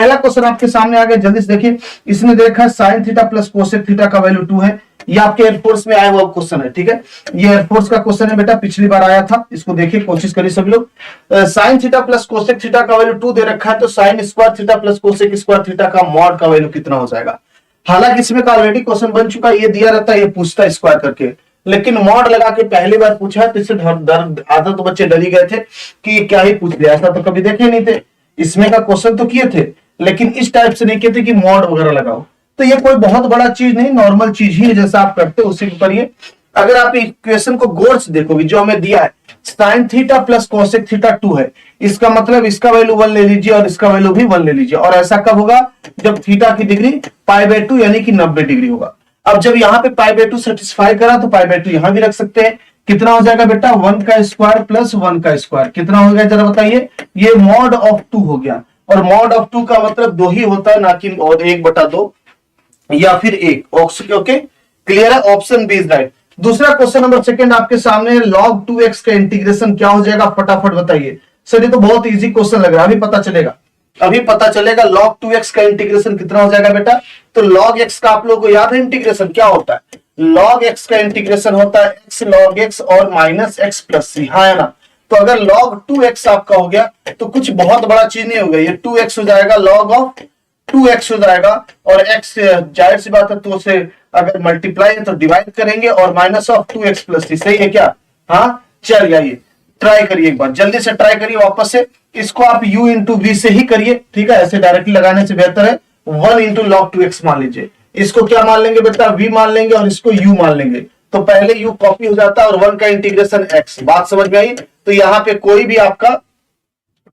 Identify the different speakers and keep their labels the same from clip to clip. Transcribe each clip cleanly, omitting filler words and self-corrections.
Speaker 1: पहला क्वेश्चन आपके सामने आ गया, जल्दी से देखिए। इसने देखा sine theta plus cosec theta का वैल्यू 2 है। ये आपके एयरफोर्स में आया हुआ क्वेश्चन है, ठीक है। ये एयरफोर्स का क्वेश्चन है बेटा, पिछली बार आया था। इसको देखिए, कोशिश करिए सभी लोग। Sine theta plus cosec theta का वैल्यू 2 दे रखा है, तो sine square theta plus cosec square theta का मॉड का वैल्यू कितना हो जाएगा। हालांकि इसमें का ऑलरेडी क्वेश्चन बन चुका है, ये दिया रहता है, ये पूछता है स्क्वायर करके, लेकिन मॉड लगा के पहली बार पूछा है, तो इससे आधा तो बच्चे डर ही गए थे कि ये क्या ही पूछ लिया, ऐसा तो कभी देखे नहीं थे। इसमें का क्वेश्चन तो किए थे, लेकिन इस टाइप से नहीं किए थे कि मॉड वगैरह लगाओ। तो ये कोई बहुत बड़ा चीज नहीं, नॉर्मल चीज ही है, जैसा आप करते हो उसी के ऊपर। ये अगर आप इक्वेशन को गौर से देखोगे, जो हमें दिया है sine theta plus cosec theta 2 है, इसका मतलब इसका वैल्यू 1 ले लीजिए और इसका वैल्यू भी 1 ले लीजिए। और ऐसा कब होगा, जब थीटा की डिग्री π/2 यानी कि 90 डिग्री होगा। अब जब यहाँ पे π/2 सेटिस्फाई करा, तो π/2 यहां भी रख सकते हैं। कितना हो जाएगा बेटा, 1 का स्क्वायर प्लस 1 का स्क्वायर। कितना हो गया जरा बताइए, ये मॉड ऑफ 2 हो गया। और मॉड ऑफ 2 का मतलब 2 ही होता है, ना कि 1/2 या फिर 1। ओके, क्लियर है, ऑप्शन बी इज राइट। दूसरा क्वेश्चन नंबर सेकंड आपके सामने, log 2x का इंटीग्रेशन क्या हो जाएगा, फटाफट बताइए। सर ये तो बहुत इजी क्वेश्चन लग रहा है, अभी पता चलेगा, अभी पता चलेगा। log 2x का इंटीग्रेशन कितना हो जाएगा बेटा। तो log x का आप लोगों को याद है इंटीग्रेशन क्या होता है। log x का इंटीग्रेशन होता है x log x और माइनस x प्लस c, हाँ है ना। तो अगर log 2x आपका हो गया, तो कुछ बहुत बड़ा चीज नहीं हो गया, ये 2x हो जाएगा, log ऑफ 2x हो जाएगा। और x जाहिर सी बात है, तो उसे अगर मल्टीप्लाई है तो डिवाइड करेंगे, और minus of 2x plus c, सही है क्या। हाँ चल आइए ट्राई करिए, एक बार जल्दी से ट्राई करिए वापस से। इसको आप u इंटू v से ही करिए, ठीक है, ऐसे डायरेक्टली लगाने से बेहतर है। 1 इंटू log 2x मान लीजिए, इसको क्या मान लेंगे बेटा, v मान लेंगे, और इसको u मान लेंगे। तो पहले u कॉपी हो जाता है, और 1 का इंटीग्रेशन x, बात समझ में आई। तो यहाँ पे कोई भी आपका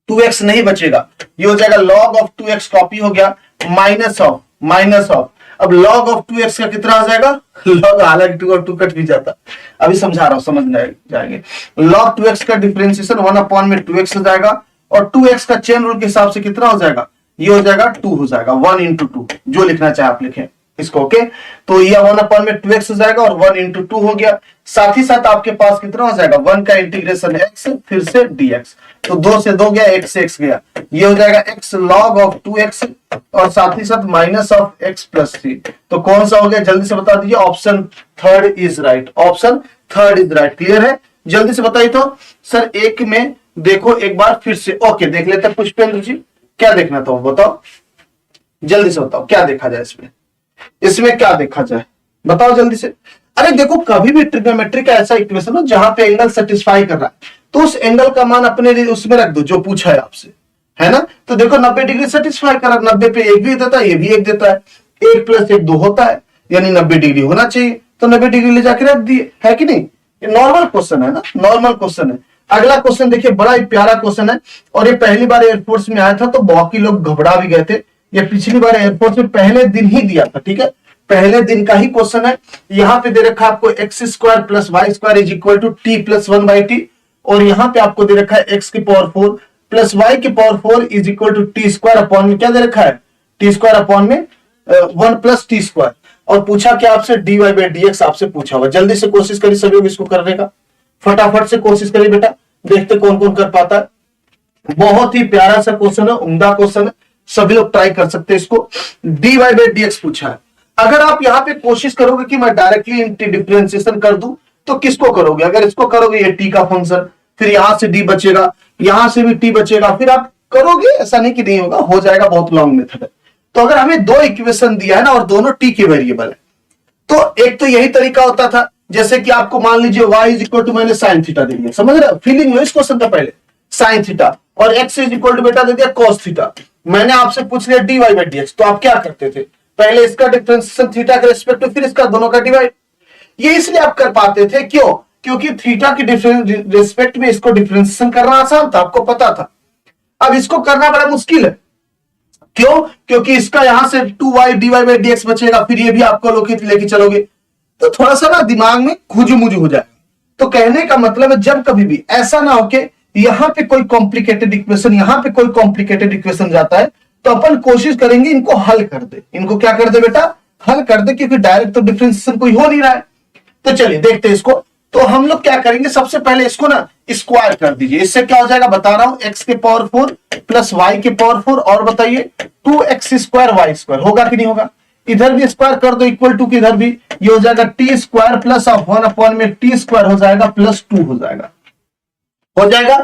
Speaker 1: 2x नहीं बचेगा, ये हो जाएगा log ऑफ 2x कॉपी हो गया, माइनस ऑफ अब log ऑफ 2x का कितना आ जाएगा, log, हालांकि 2 और 2 कट भी जाता, अभी समझा रहा हूं, समझ जाएंगे। log 2x का डिफरेंशिएशन 1/2x हो जाएगा, और 2x का चेन रूल के हिसाब से कितना हो जाएगा, ये हो जाएगा 2 हो जाएगा, 1 इंटू 2, जो लिखना चाहे आप लिखें इसको। ओके, तो ये 1/2x हो जाएगा, और 1 इंटू 2 हो गया। साथ ही साथ आपके पास कितना हो जाएगा, 1 का इंटीग्रेशन x फिर से dx, तो 2 से 2 गया, 1 से x गया, ये हो जाएगा x log ऑफ 2x, और साथ ही साथ minus of x plus c। तो कौन सा हो गया, जल्दी से बता दीजिए। Option third is right, option third is right. Clear है, जल्दी से बताइए। तो सर एक में देखो एक बार फिर से, ओके देख लेते हैं पुष्पेंद्र जी, क्या देखना था बताओ, जल्दी से बताओ क्या देखा जाए इसमें, इसमें क्या देखा जाए बताओ जल्दी से। अरे देखो, कभी भी ट्रिग्नोमेट्री का ऐसा इक्वेशन हो जहां पे एंगल सेटिस्फाई कर रहा है, तो उस एंगल का मान अपने लिए उसमें रख दो जो पूछा है आपसे, है ना। तो देखो 90 डिग्री सेटिस्फाई कर रहा है, 90 पे 1 भी देता है, ये भी 1 देता है, 1 प्लस 1 2 होता है, यानी 90 डिग्री होना चाहिए। तो 90 डिग्री ले जाके रख दिए, है कि नहीं। ये नॉर्मल क्वेश्चन है ना, नॉर्मल क्वेश्चन है। अगला क्वेश्चन देखिए, बड़ा ही प्यारा क्वेश्चन है, और ये पहली बार एयरफोर्स में आया था, तो बहुत ही लोग घबरा भी गए थे। ये पिछली बार एयरफोर्स में पहले दिन ही दिया था, ठीक है, पहले दिन का ही क्वेश्चन है। यहाँ पे दे रखा है आपको x square plus y square is equal to t plus 1/t, और यहाँ पे आपको दे रखा है x की पावर 4 प्लस y की power 4 is equal to t square upon में क्या दे रखा है, टी स्क्वायर अपॉन में 1 प्लस टी स्क्वायर। और पूछा क्या आपसे, dy/dx आपसे पूछा हुआ। जल्दी से कोशिश करिए सभी लोग इसको करने का, फटाफट से कोशिश करिए बेटा, देखते कौन कौन कर पाता है। बहुत ही प्यारा सा क्वेश्चन है, उम्दा क्वेश्चन है, सभी लोग ट्राई कर सकते हैं इसको। dy/dx पूछा है। अगर आप यहाँ पे कोशिश करोगे कि मैं डायरेक्टली डिफरेंशिएशन कर दूं, तो किसको करोगे, अगर इसको करोगे ये t का फंक्शन, फिर यहां से d बचेगा, यहां से भी t बचेगा, फिर आप करोगे, ऐसा नहीं कि नहीं होगा, हो जाएगा, बहुत लॉन्ग मेथड है। तो अगर हमें 2 इक्वेशन दिया है ना, और दोनों t के वेरिएबल है, तो एक तो यही तरीका होता था, जैसे कि आपको मान लीजिए y इज इक्वल टू मैंने साइन थीटा दे दिया, समझ रहे हो, फीलिंग लो इस क्वेश्चन का पहले, साइन थीटा, और x इज इक्वल टू बेटा दे दिया कॉस थीटा। मैंने आपसे पूछ लिया dy/dx, तो आप क्या करते थे, पहले इसका डिफरेंशिएशन थीटा के रिस्पेक्ट में, फिर इसका दोनों का डिवाइड। ये इसलिए आप कर पाते थे, क्यों, क्योंकि थीटा की रिस्पेक्ट में इसको डिफरेंशिएशन करना आसान था, आपको पता था। अब इसको करना बड़ा मुश्किल है, क्यों, क्योंकि इसका यहां से 2y dy/dx बचेगा, फिर ये भी आपको लोग लेके चलोगे, तो थोड़ा सा ना दिमाग में खुजू-मुजू हो जाएगा। तो कहने का मतलब है, जब कभी भी ऐसा ना हो कि यहां पे कोई कॉम्प्लिकेटेड इक्वेशन, यहां पे कोई कॉम्प्लिकेटेड इक्वेशन जाता है, तो अपन कोशिश करेंगे इनको हल कर दे, इनको क्या कर दे बेटा, हल कर दे, क्योंकि डायरेक्ट तो डिफरेंशिएशन कोई हो नहीं रहा है। तो चलिए देखते हैं इसको। तो हम लोग क्या करेंगे, सबसे पहले इसको ना स्क्वायर कर दीजिए, इससे क्या हो जाएगा बता रहा हूं, x के पावर 4 प्लस वाई की पावर 4 और बताइए 2x² y² होगा कि नहीं होगा? इधर भी स्क्वायर कर दो इक्वल टू की इधर भी, ये हो जाएगा t² प्लस 1 में t² हो जाएगा प्लस 2 हो जाएगा, हो जाएगा।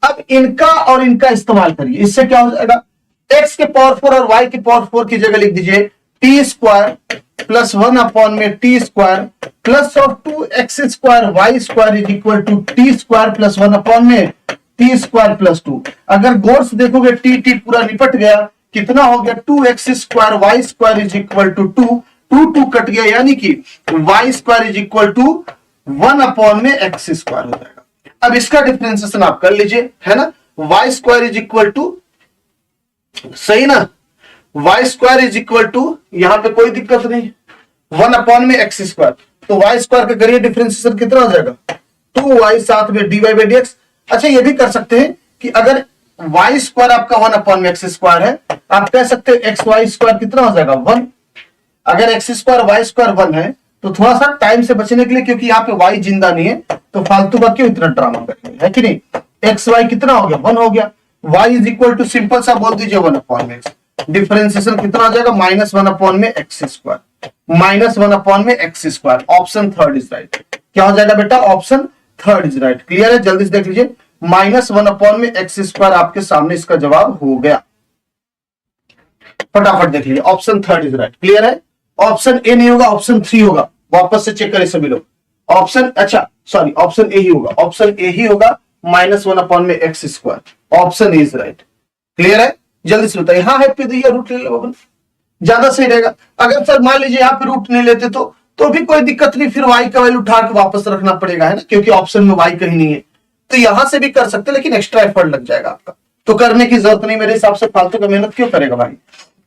Speaker 1: अब इनका और इनका इस्तेमाल करिए, इससे क्या हो जाएगा, x के पावर 4 और y की पावर 4 की जगह लिख दीजिए t² प्लस 1 में t² plus of 2x² y² is equal to t² plus 1 में t² प्लस 2। अगर गौर से देखोगे t पूरा निपट गया, कितना हो गया 2x² y² is equal to 2 cut गया, यानी कि y² इज इक्वल टू 1 में x² हो जाएगा। अब इसका डिफरेंशिएशन आप कर लीजिए, है ना, y² इज इक्वल टू, सही ना, y² इज इक्वल टू, यहां पे कोई दिक्कत नहीं, 1 में x², तो y² का करिए डिफरेंशिएशन कितना हो जाएगा 2y साथ में dy/dx। अच्छा ये भी कर सकते हैं कि अगर y² आपका 1 में x² है, आप कह सकते हैं xy² कितना हो जाएगा 1। अगर x² y² 1 है तो थोड़ा सा टाइम से बचने के लिए, क्योंकि यहाँ पे y जिंदा नहीं है तो फालतू का क्यों इतना ड्रामा करेंगे, है कि नहीं, xy कितना हो गया 1 हो गया, y is equal to simple सा बोल दीजिए 1 में x, डिफरेंशिएशन कितना हो जाएगा -1 में x², -1 में x²। Option third is right. क्या हो जाएगा बेटा, option third is right. Clear है, जल्दी से देख लीजिए, -1 में x² आपके सामने इसका जवाब हो गया, फटाफट देख लीजिए, option third is right. Clear है, ऑप्शन ए नहीं होगा, ऑप्शन 3 होगा, वापस से चेक करें सभी लोग, ऑप्शन, अच्छा सॉरी ऑप्शन ए ही होगा, ऑप्शन ए ही होगा, -1 में x², option is right. Clear है, जल्दी से बताइए, हाँ है पे रूट ले लो अपन, ज्यादा सही रहेगा। अगर सर मान लीजिए यहाँ पे रूट नहीं लेते तो भी कोई दिक्कत नहीं, फिर y का वैल्यू उठा के वापस रखना पड़ेगा, है ना, क्योंकि ऑप्शन में y कहीं नहीं है, तो यहां से भी कर सकते, लेकिन एक्स्ट्रा एफर्ट लग जाएगा आपका, तो करने की जरूरत नहीं मेरे हिसाब से, फालतू का मेहनत क्यों करेगा भाई।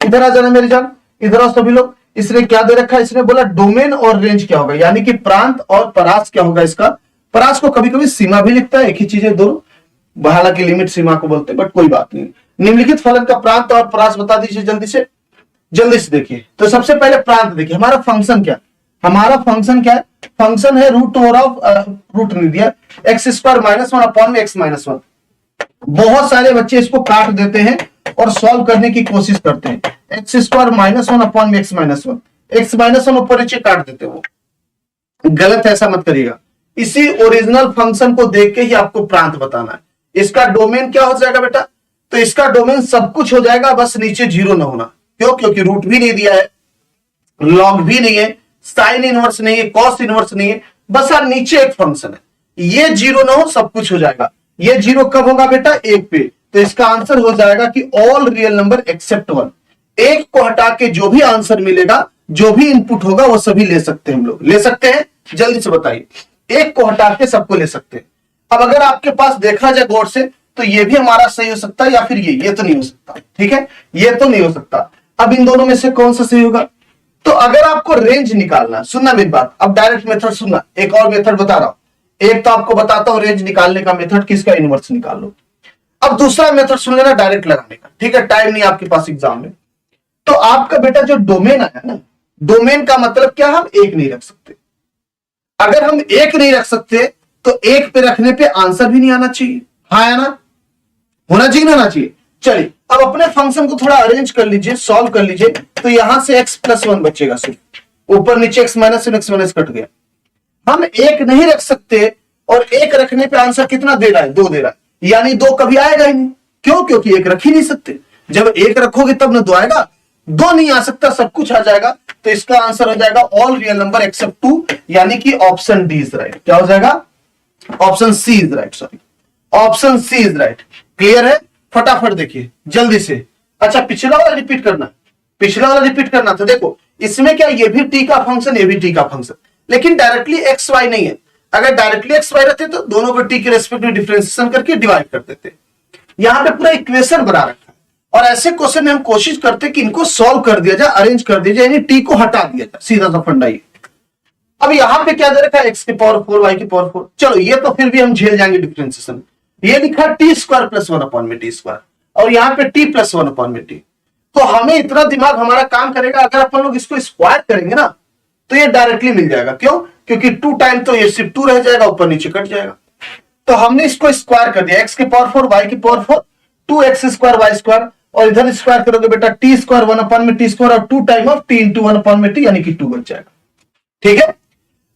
Speaker 1: इधर आ जाना मेरी जान, इधर आओ सभी लोग। इसने क्या दे रखा है, इसने बोला डोमेन और रेंज क्या होगा, यानी कि प्रांत और परास क्या होगा इसका। परास को कभी कभी सीमा भी लिखता है, एक ही चीज है दोनों, हालांकि लिमिट सीमा को बोलते हैं, बट कोई बात नहीं। निम्नलिखित फलन का प्रांत और परास बता दीजिए जल्दी से देखिए। तो सबसे पहले प्रांत देखिए, हमारा फंक्शन क्या है, हमारा फंक्शन क्या है, फंक्शन है रूट ओवर ऑफ, रूट नहीं दिया, x² -1 में x-1। बहुत सारे बच्चे इसको काट देते हैं और सॉल्व करने की कोशिश करते हैं, x² -1 में x-1, x-1 ऊपर नीचे काट देते हो, गलत, ऐसा मत करिएगा। इसी ओरिजिनल फंक्शन को देख के ही आपको प्रांत बताना है। इसका डोमेन क्या हो जाएगा बेटा, तो इसका डोमेन सब कुछ हो जाएगा, बस नीचे 0 ना होना, क्यों, क्योंकि रूट भी नहीं दिया है, लॉग भी नहीं है, साइन इनवर्स नहीं है, कॉस इनवर्स नहीं है, बस यार नीचे एक फंक्शन है, ये 0 ना हो, सब कुछ हो जाएगा। ये 0 कब होगा बेटा, 1 पे, तो इसका आंसर हो जाएगा कि ऑल रियल नंबर एक्सेप्ट 1। 1 को हटा के जो भी आंसर मिलेगा, जो भी इनपुट होगा वो सभी ले सकते हैं, हम लोग ले सकते हैं, जल्दी से बताइए, 1 को हटा के सबको ले सकते हैं। अब अगर आपके पास देखा जाए गौर से, तो ये भी हमारा सही हो सकता है, या फिर ये तो नहीं हो सकता, ठीक है, ये तो नहीं हो सकता। अब इन दोनों में से कौन सा सही होगा, तो अगर आपको रेंज निकालना, सुनना मेरी बात, अब डायरेक्ट मेथड सुनना, एक और मेथड बता रहा हूं, एक तो आपको बताता हूं रेंज निकालने का मेथड, किसका इनवर्स निकाल लो। अब दूसरा मेथड सुन लेना डायरेक्ट लगाने का, ठीक है, टाइम नहीं आपके पास एग्जाम में। तो आपका बेटा जो डोमेन आया ना, डोमेन का मतलब क्या, हम 1 नहीं रख सकते। अगर हम 1 नहीं रख सकते तो 1 पे रखने पे आंसर भी नहीं आना चाहिए, हाँ या ना, होना चाहिए ना, आना चाहिए। चलिए अब अपने फंक्शन को थोड़ा अरेंज कर लीजिए, सॉल्व कर लीजिए, तो यहां से x+1 बचेगा, सिर्फ ऊपर नीचे x-1 कट गया। हम 1 नहीं रख सकते, और 1 रखने पे आंसर कितना दे रहा है, 2 दे रहा है, यानी 2 कभी आएगा ही नहीं, क्यों, क्योंकि 1 रख ही नहीं सकते। जब 1 रखोगे तब ना 2 आएगा, 2 नहीं आ सकता, सब कुछ आ जाएगा, तो इसका आंसर हो जाएगा ऑल रियल नंबर एक्सेप्ट 2, यानी कि ऑप्शन डी इज राइट। क्या हो जाएगा, option C is right, sorry option C is right. Clear है, फटाफट देखिए जल्दी से। अच्छा पिछला वाला रिपीट करना, पिछला वाला रिपीट करना था। देखो इसमें क्या, ये भी टी का फंक्शन, ये भी टी का फंक्शन, लेकिन डायरेक्टली एक्स वाई नहीं है। अगर डायरेक्टली एक्स वाई रहते तो दोनों को टी के रेस्पेक्ट में डिफरेंशिएशन करके डिवाइड कर देते। यहां पे पूरा इक्वेशन बना रखा है, और ऐसे क्वेश्चन में हम कोशिश करते कि इनको सॉल्व कर दिया जाए, अरेंज कर दिया जाए, यानी टी को हटा दिया जाए, सीधा सा फंडा ये। अब यहां पे क्या दे रखा है, एक्स की पावर 4 वाई की पावर 4, चलो ये तो फिर भी हम झेल जाएंगे डिफरेंशिएशन। ये लिखा टी स्क्वायर प्लस 1 में टी स्क्वायर, और यहाँ पे टी प्लस 1 में टी। तो हमें इतना दिमाग हमारा काम करेगा, अगर अपन लोग इसको स्क्वायर करेंगे ना तो ये डायरेक्टली मिल जाएगा। क्यों, क्योंकि 2 टाइम तो ये सिर्फ 2 रह जाएगा, ऊपर नीचे कट जाएगा। तो हमने इसको स्क्वायर कर दिया, एक्स की पावर 4 वाई की पावर 4, 2x² y², और इधर स्क्वायर करोगे बेटा t² 1/t² और 2 time of t into 1/t यानी कि 2 बच जाएगा। ठीक है,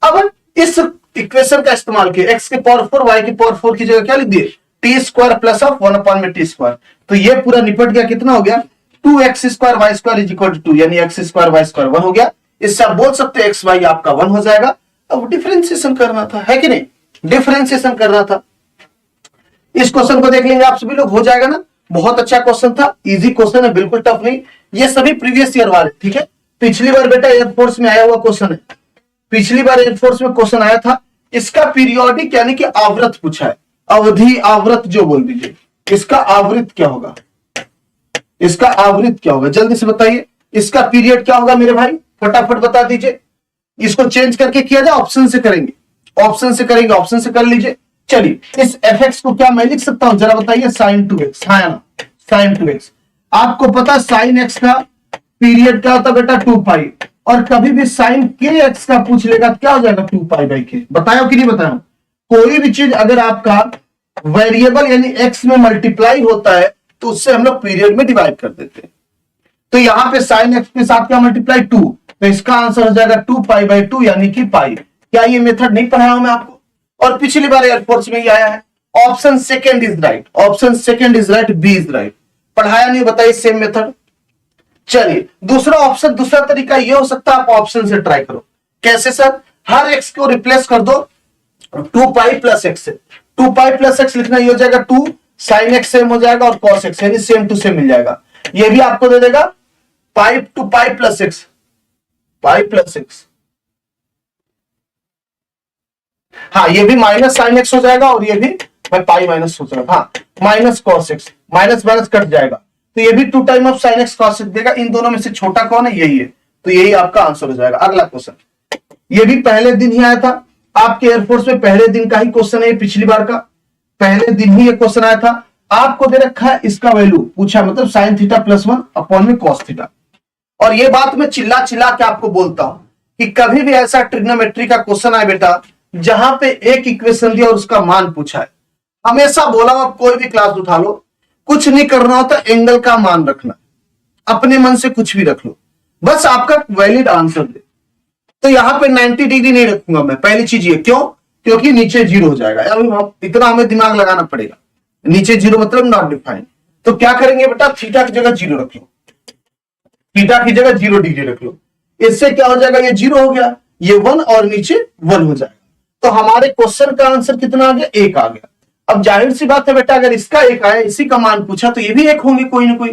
Speaker 1: अब इस इक्वेशन का इस्तेमाल किया, x की पावर 4 y की पावर 4 की जगह क्या लिख दिए, t² प्लस ऑफ 1/t²। तो ये पूरा निपट गया, कितना हो गया 2x² y² is equal to 2, यानी x² y² 1 हो गया। इससे आप बोल सकते हैं x y आपका 1 हो जाएगा। अब डिफरेंशिएशन करना था, है कि नहीं, डिफरेंशिएशन करना था। इस क्वेश्चन को देख लेंगे आप सभी लोग, हो जाएगा ना। बहुत अच्छा क्वेश्चन था, इजी क्वेश्चन है, बिल्कुल टफ नहीं। ये सभी प्रीवियस ईयर वाले, ठीक है। पिछली बार बेटा एयरफोर्स में आया हुआ क्वेश्चन है, पिछली बार एयरफोर्स में क्वेश्चन आया था। इसका पीरियोडिक यानी कि आवृत पूछा है, अवधि आवृत जो बोल दीजिए, इसका आवृत क्या होगा, इसका आवृत क्या होगा, जल्दी से बताइए। इसका पीरियड क्या होगा मेरे भाई, फटाफट बता दीजिए। इसको चेंज करके किया जाए, ऑप्शन से करेंगे, ऑप्शन से करेंगे, ऑप्शन से कर लीजिए। चलिए, इस fx को क्या मैं लिख सकता हूं, जरा बताइए, sin 2x, हाँ ना, sin 2x। आपको पता sin x का पीरियड क्या होता है बेटा 2 पाई, और कभी भी sin kx का पूछ लेगा क्या हो जाएगा 2 पाई बाई के। बताया कि नहीं बताया, कोई भी चीज अगर आपका वेरिएबल यानी x में मल्टीप्लाई होता है तो उससे हम लोग पीरियड में डिवाइड कर देते हैं। तो यहां पे sin x के साथ क्या मल्टीप्लाई 2, तो इसका आंसर हो जाएगा 2 पाई बाई 2 यानी कि पाई। क्या ये मेथड नहीं पढ़ाया हूं मैं आपको, और पिछली बार एयरफोर्स में ही आया है। Option second is right, option second is right, B is right. पढ़ाया नहीं, बताइए सेम मेथड। चलिए, दूसरा ऑप्शन, दूसरा तरीका ये हो सकता है, आप ऑप्शन से ट्राई करो। कैसे सर, हर x को रिप्लेस कर दो 2 पाई प्लस x से, 2 पाई प्लस x लिखना, ये हो जाएगा 2 sin x सेम हो जाएगा, और cos x यानी सेम टू सेम मिल जाएगा। ये भी आपको दे देगा पाई 2 pi plus x, pi plus x। हाँ, ये भी माइनस साइन एक्स हो जाएगा, और ये भी पाई माइनस हो जाएगा, हाँ minus cos x, minus minus cut जाएगा, तो ये भी 2 time of sine x cos x देगा। इन दोनों में से छोटा कौन है, यही है, तो यही आपका आंसर हो जाएगा। अगला क्वेश्चन, ये भी पहले दिन ही आया था आपके एयरफोर्स में, पहले दिन का ही क्वेश्चन है, पिछली बार का पहले दिन ही ये क्वेश्चन आया था। आपको दे रखा है इसका वैल्यू पूछा, मतलब साइन थीटा प्लस 1 अपॉन में कॉस थीटा। और ये बात मैं चिल्ला चिल्ला के आपको बोलता हूं कि कभी भी ऐसा ट्रिग्नोमेट्री का क्वेश्चन आए बेटा जहां पे एक इक्वेशन दिया और उसका मान पूछा है, हमेशा बोला हूं, आप कोई भी क्लास उठा लो, कुछ नहीं करना होता, एंगल का मान रखना, अपने मन से कुछ भी रख लो, बस आपका वैलिड आंसर दे। तो यहां पे 90 डिग्री नहीं रखूंगा मैं, पहली चीज ये, क्यों, क्योंकि नीचे 0 हो जाएगा, अभी इतना हमें दिमाग लगाना पड़ेगा, नीचे 0 मतलब नॉट डिफाइंड। तो क्या करेंगे बेटा, थीटा की जगह 0 रख लो, थीटा की जगह 0 डिग्री रख लो। इससे क्या हो जाएगा, ये 0 हो गया, ये 1 और नीचे 1 हो जाएगा। तो हमारे क्वेश्चन का आंसर कितना आ गया, 1 आ गया। अब जाहिर सी बात है बेटा, अगर इसका 1 आया, इसी का मान पूछा, तो ये भी 1 होंगे कोई ना कोई।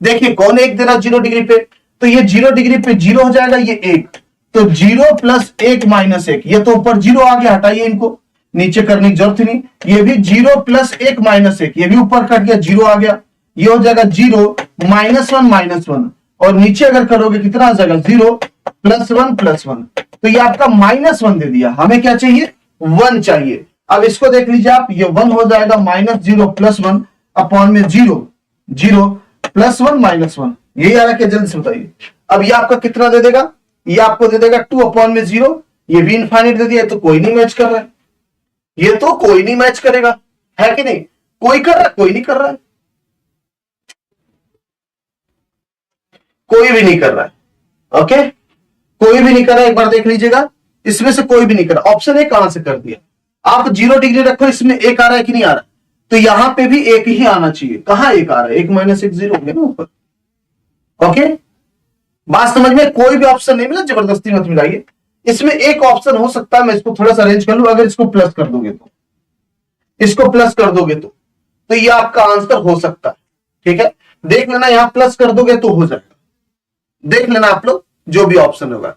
Speaker 1: देखिए कौन 1 दे रहा 0 डिग्री पे, तो ये 0 डिग्री पे 0 हो जाएगा, ये 1, तो 0 प्लस 1 माइनस 1, ये तो ऊपर 0 आ गया, हटाइए इनको, नीचे करने की जरूरत नहीं। ये भी 0 प्लस 1 माइनस 1, ये भी ऊपर कट गया, 0 आ गया, ये हो जाएगा 0 माइनस 1 माइनस 1, और नीचे अगर करोगे कितना आ जाएगा, 0 प्लस 1 प्लस 1, तो ये आपका -1 दे दिया। हमें क्या चाहिए, 1 चाहिए। अब इसको देख लीजिए आप, ये 1 हो जाएगा, -0 प्लस 1 अपॉन में 0, 0 प्लस 1 माइनस 1, यही आ रहा है, जल्दी से बताइए। अब ये आपका कितना दे देगा, ये आपको दे देगा 2 अपॉन में 0, ये भी इनफाइनाइट दे दिया, तो कोई नहीं मैच कर रहा है, ये तो कोई नहीं मैच करेगा, है कि नहीं, कोई कर रहा है, कोई नहीं कर रहा है, कोई भी नहीं कर रहा है। ओके, कोई भी नहीं कर रहा है, एक बार देख लीजिएगा, इसमें से कोई भी नहीं कर रहा। ऑप्शन ए कहां से कर दिया, आप 0 डिग्री रखो, इसमें 1 आ रहा है कि नहीं आ रहा, तो यहां पे भी 1 ही आना चाहिए। कहां 1 आ रहा है, 1 माइनस 1 0 हो गया ना ऊपर। ओके, बात समझ में, कोई भी ऑप्शन नहीं मिला, जबरदस्ती मत मिलाइए। इसमें एक ऑप्शन हो सकता है, मैं इसको थोड़ा सा अरेंज कर लूं, अगर इसको प्लस कर दोगे तो, इसको प्लस कर दोगे तो ये आपका आंसर हो सकता है। ठीक है, देख लेना, यहां प्लस कर दोगे तो हो जाएगा, देख लेना आप लोग, जो भी ऑप्शन होगा।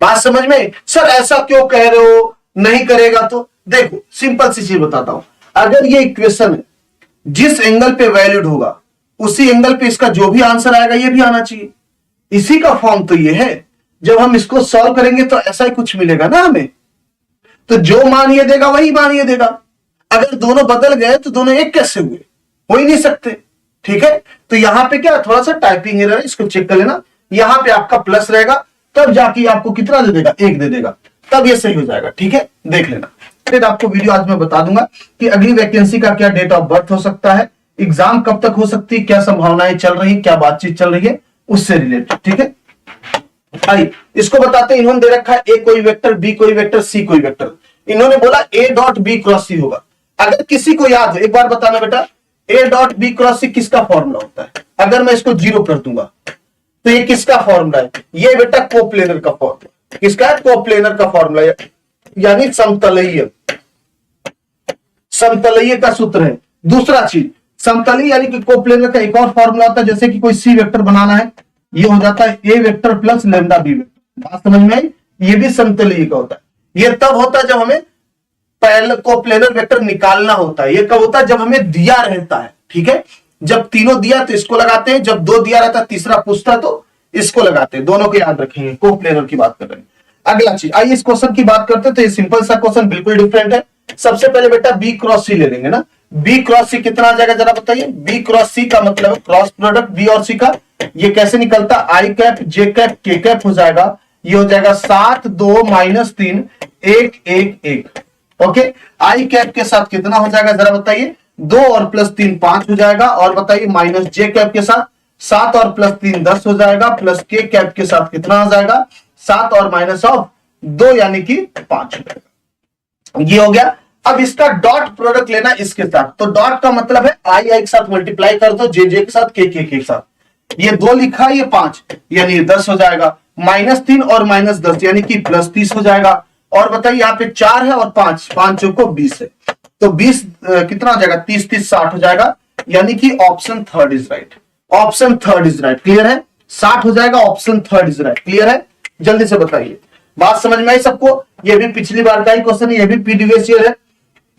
Speaker 1: बात समझ में, सर ऐसा क्यों कह रहे हो, नहीं करेगा तो देखो, सिंपल सी चीज बताता हूं। अगर ये इक्वेशन है, जिस एंगल पे वैलिड होगा उसी एंगल पे इसका जो भी आंसर आएगा ये भी आना चाहिए। इसी का फॉर्म तो ये है। जब हम इसको सॉल्व करेंगे तो ऐसा ही कुछ मिलेगा ना हमें, तो जो मान ये देगा वही मान ये देगा। अगर दोनों बदल गए तो दोनों एक कैसे हुए, हो ही नहीं सकते। ठीक है, तो यहां पे क्या, थोड़ा सा टाइपिंग एरर है, इसको चेक कर लेना। यहां पे आपका प्लस रहेगा, तब जाके आपको कितना दे देगा, 1 दे देगा, तब ये सही हो जाएगा। ठीक है, देख लेना। फिर आपको वीडियो आज मैं बता दूंगा कि अगली वैकेंसी का क्या डेट ऑफ बर्थ हो सकता है, एग्जाम कब तक हो सकती है, क्या संभावनाएं चल रही, क्या बातचीत चल रही है, उससे रिलेटेड। ठीक है, आइए इसको बताते हैं। इन्होंने दे रखा है ए कोई वेक्टर, बी कोई वेक्टर, सी कोई वेक्टर। इन्होंने बोला ए डॉट बी क्रॉस सी होगा। अगर किसी को याद हो एक बार बताना बेटा, ए डॉट बी क्रॉस सी किसका फॉर्मूला होता है? अगर मैं इसको जीरो कर दूंगा तो ये किसका फॉर्मूला है? ये बेटा कोप्लेनर का फॉर्मूला। किसका है? कोप्लेनर का फॉर्मूला, यानी समतलीय, समतलीय का सूत्र है। दूसरा चीज समतलीय यानी कि कोप्लेनर का एक और फॉर्मूला होता है, जैसे कि कोई सी वेक्टर बनाना है, ये हो जाता है A vector plus lambda B vector. बात समझ में आई? ये भी समतलीय का होता है। ये तब होता है जब हमें पैरेलल कोप्लेनर वेक्टर निकालना होता है। ये कब होता है? जब हमें दिया रहता है। ठीक है, जब तीनों दिया तो इसको लगाते हैं, जब दो दिया रहता है तीसरा पूछता तो इसको लगाते हैं। दोनों को याद रखेंगे, कोप्लेनर की बात कर रहे हैं। अगला चीज, आइए इस क्वेश्चन की बात करते हैं। तो ये सिंपल सा क्वेश्चन बिल्कुल डिफरेंट है। सबसे पहले बेटा बी क्रॉस सी ले लेंगे ना। बी क्रॉस सी कितना आ जाएगा जरा बताइए? बी क्रॉस सी का मतलब है क्रॉस प्रोडक्ट बी और सी का। ये कैसे निकलता? आई कैप जे कैप के कैप हो जाएगा। ये हो जाएगा 7 2 -3 1 1 1। ओके, आई कैप के साथ कितना हो जाएगा जरा बताइए? 2 और प्लस 3 5 हो जाएगा। और बताइए माइनस जे कैप के साथ 7 और प्लस 3 10 हो जाएगा। प्लस के कैप के साथ कितना हो जाएगा? 7 और माइनस ऑफ 2 यानी कि 5 हो जाएगा। ये हो गया। अब इसका डॉट प्रोडक्ट लेना इसके साथ। तो डॉट का मतलब है आई आई के साथ मल्टीप्लाई कर दो, जे जे के साथ के साथ। ये 2 लिखा है, ये 5 यानी ये 10 हो जाएगा। -3 और -10 यानी कि प्लस 30 हो जाएगा। और बताइए यहाँ पे 4 है और 5 5 चौको 20 है। तो 20 कितना हो जाएगा? 30 30 60 हो जाएगा। यानी कि option third is right. Option third is right. Clear है? 60 हो जाएगा, option third is right. Clear है? जल्दी से बताइए, बात समझ में आई सबको? ये भी पिछली बार का ही क्वेश्चन है, ये भी प्रीवियस ईयर है।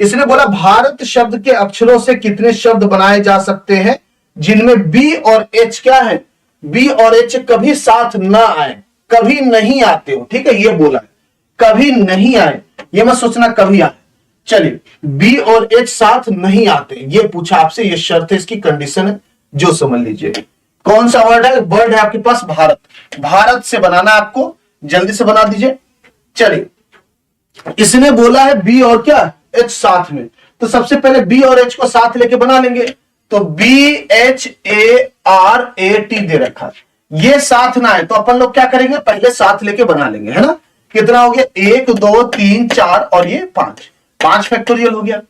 Speaker 1: इसने बोला भारत शब्द के अक्षरों से कितने शब्द बनाए जा सकते हैं जिनमें बी और एच क्या है? बी और एच कभी साथ ना आए, कभी नहीं आते हो। ठीक है, ये बोला है कभी नहीं आए, ये मत सोचना कभी आए। चलिए, बी और एच साथ नहीं आते, ये पूछा आपसे, ये शर्त है, इसकी कंडीशन है, जो समझ लीजिए। कौन सा वर्ड है? वर्ड है आपके पास भारत। भारत से बनाना आपको, जल्दी से बना दीजिए। चलिए, इसने बोला है बी और क्या एच साथ में, तो सबसे पहले बी और एच को साथ लेके बना लेंगे। तो B H A R A T दे रखा, ये साथ ना है तो अपन लोग क्या करेंगे? पहले साथ लेके बना लेंगे, है ना। कितना हो गया? 1 2 3 4 और ये 5, 5 फैक्टोरियल हो गया।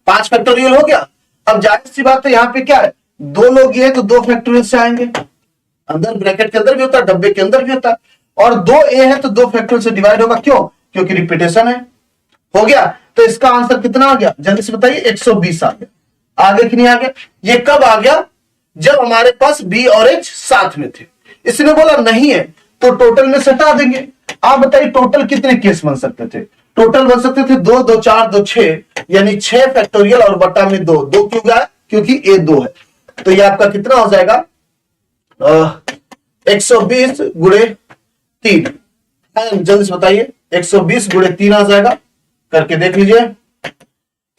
Speaker 1: 5 फैक्टोरियल हो गया। अब जाहिर सी बात है यहाँ पे क्या है? 2 लोग ये तो 2 फैक्टोरियल से आएंगे। अंदर ब्रैकेट के अंदर भी होता है, डब्बे के अंदर भी होता है। और 2 ए है तो 2 फैक्टोरियल से डिवाइड होगा। क्यों? क्योंकि रिपीटेशन है। हो गया। तो इसका आंसर कितना आ गया? जल्दी से बताइए। 120 आ गया। आगे कि नहीं आ गया? ये कब आ गया? जब हमारे पास बी और एच साथ में थे। इसने बोला नहीं है तो टोटल में सटा देंगे। आप बताइए टोटल कितने केस बन सकते थे? टोटल बन सकते थे 2 2 4 2 6, यानी 6 फैक्टोरियल और बटा में 2। 2 क्यों गया? क्योंकि ए 2 है। तो ये आपका कितना हो जाएगा? 120 गुणे 3। जल्दी से बताइए। 120 गुणे 3 आ जाएगा, करके देख लीजिए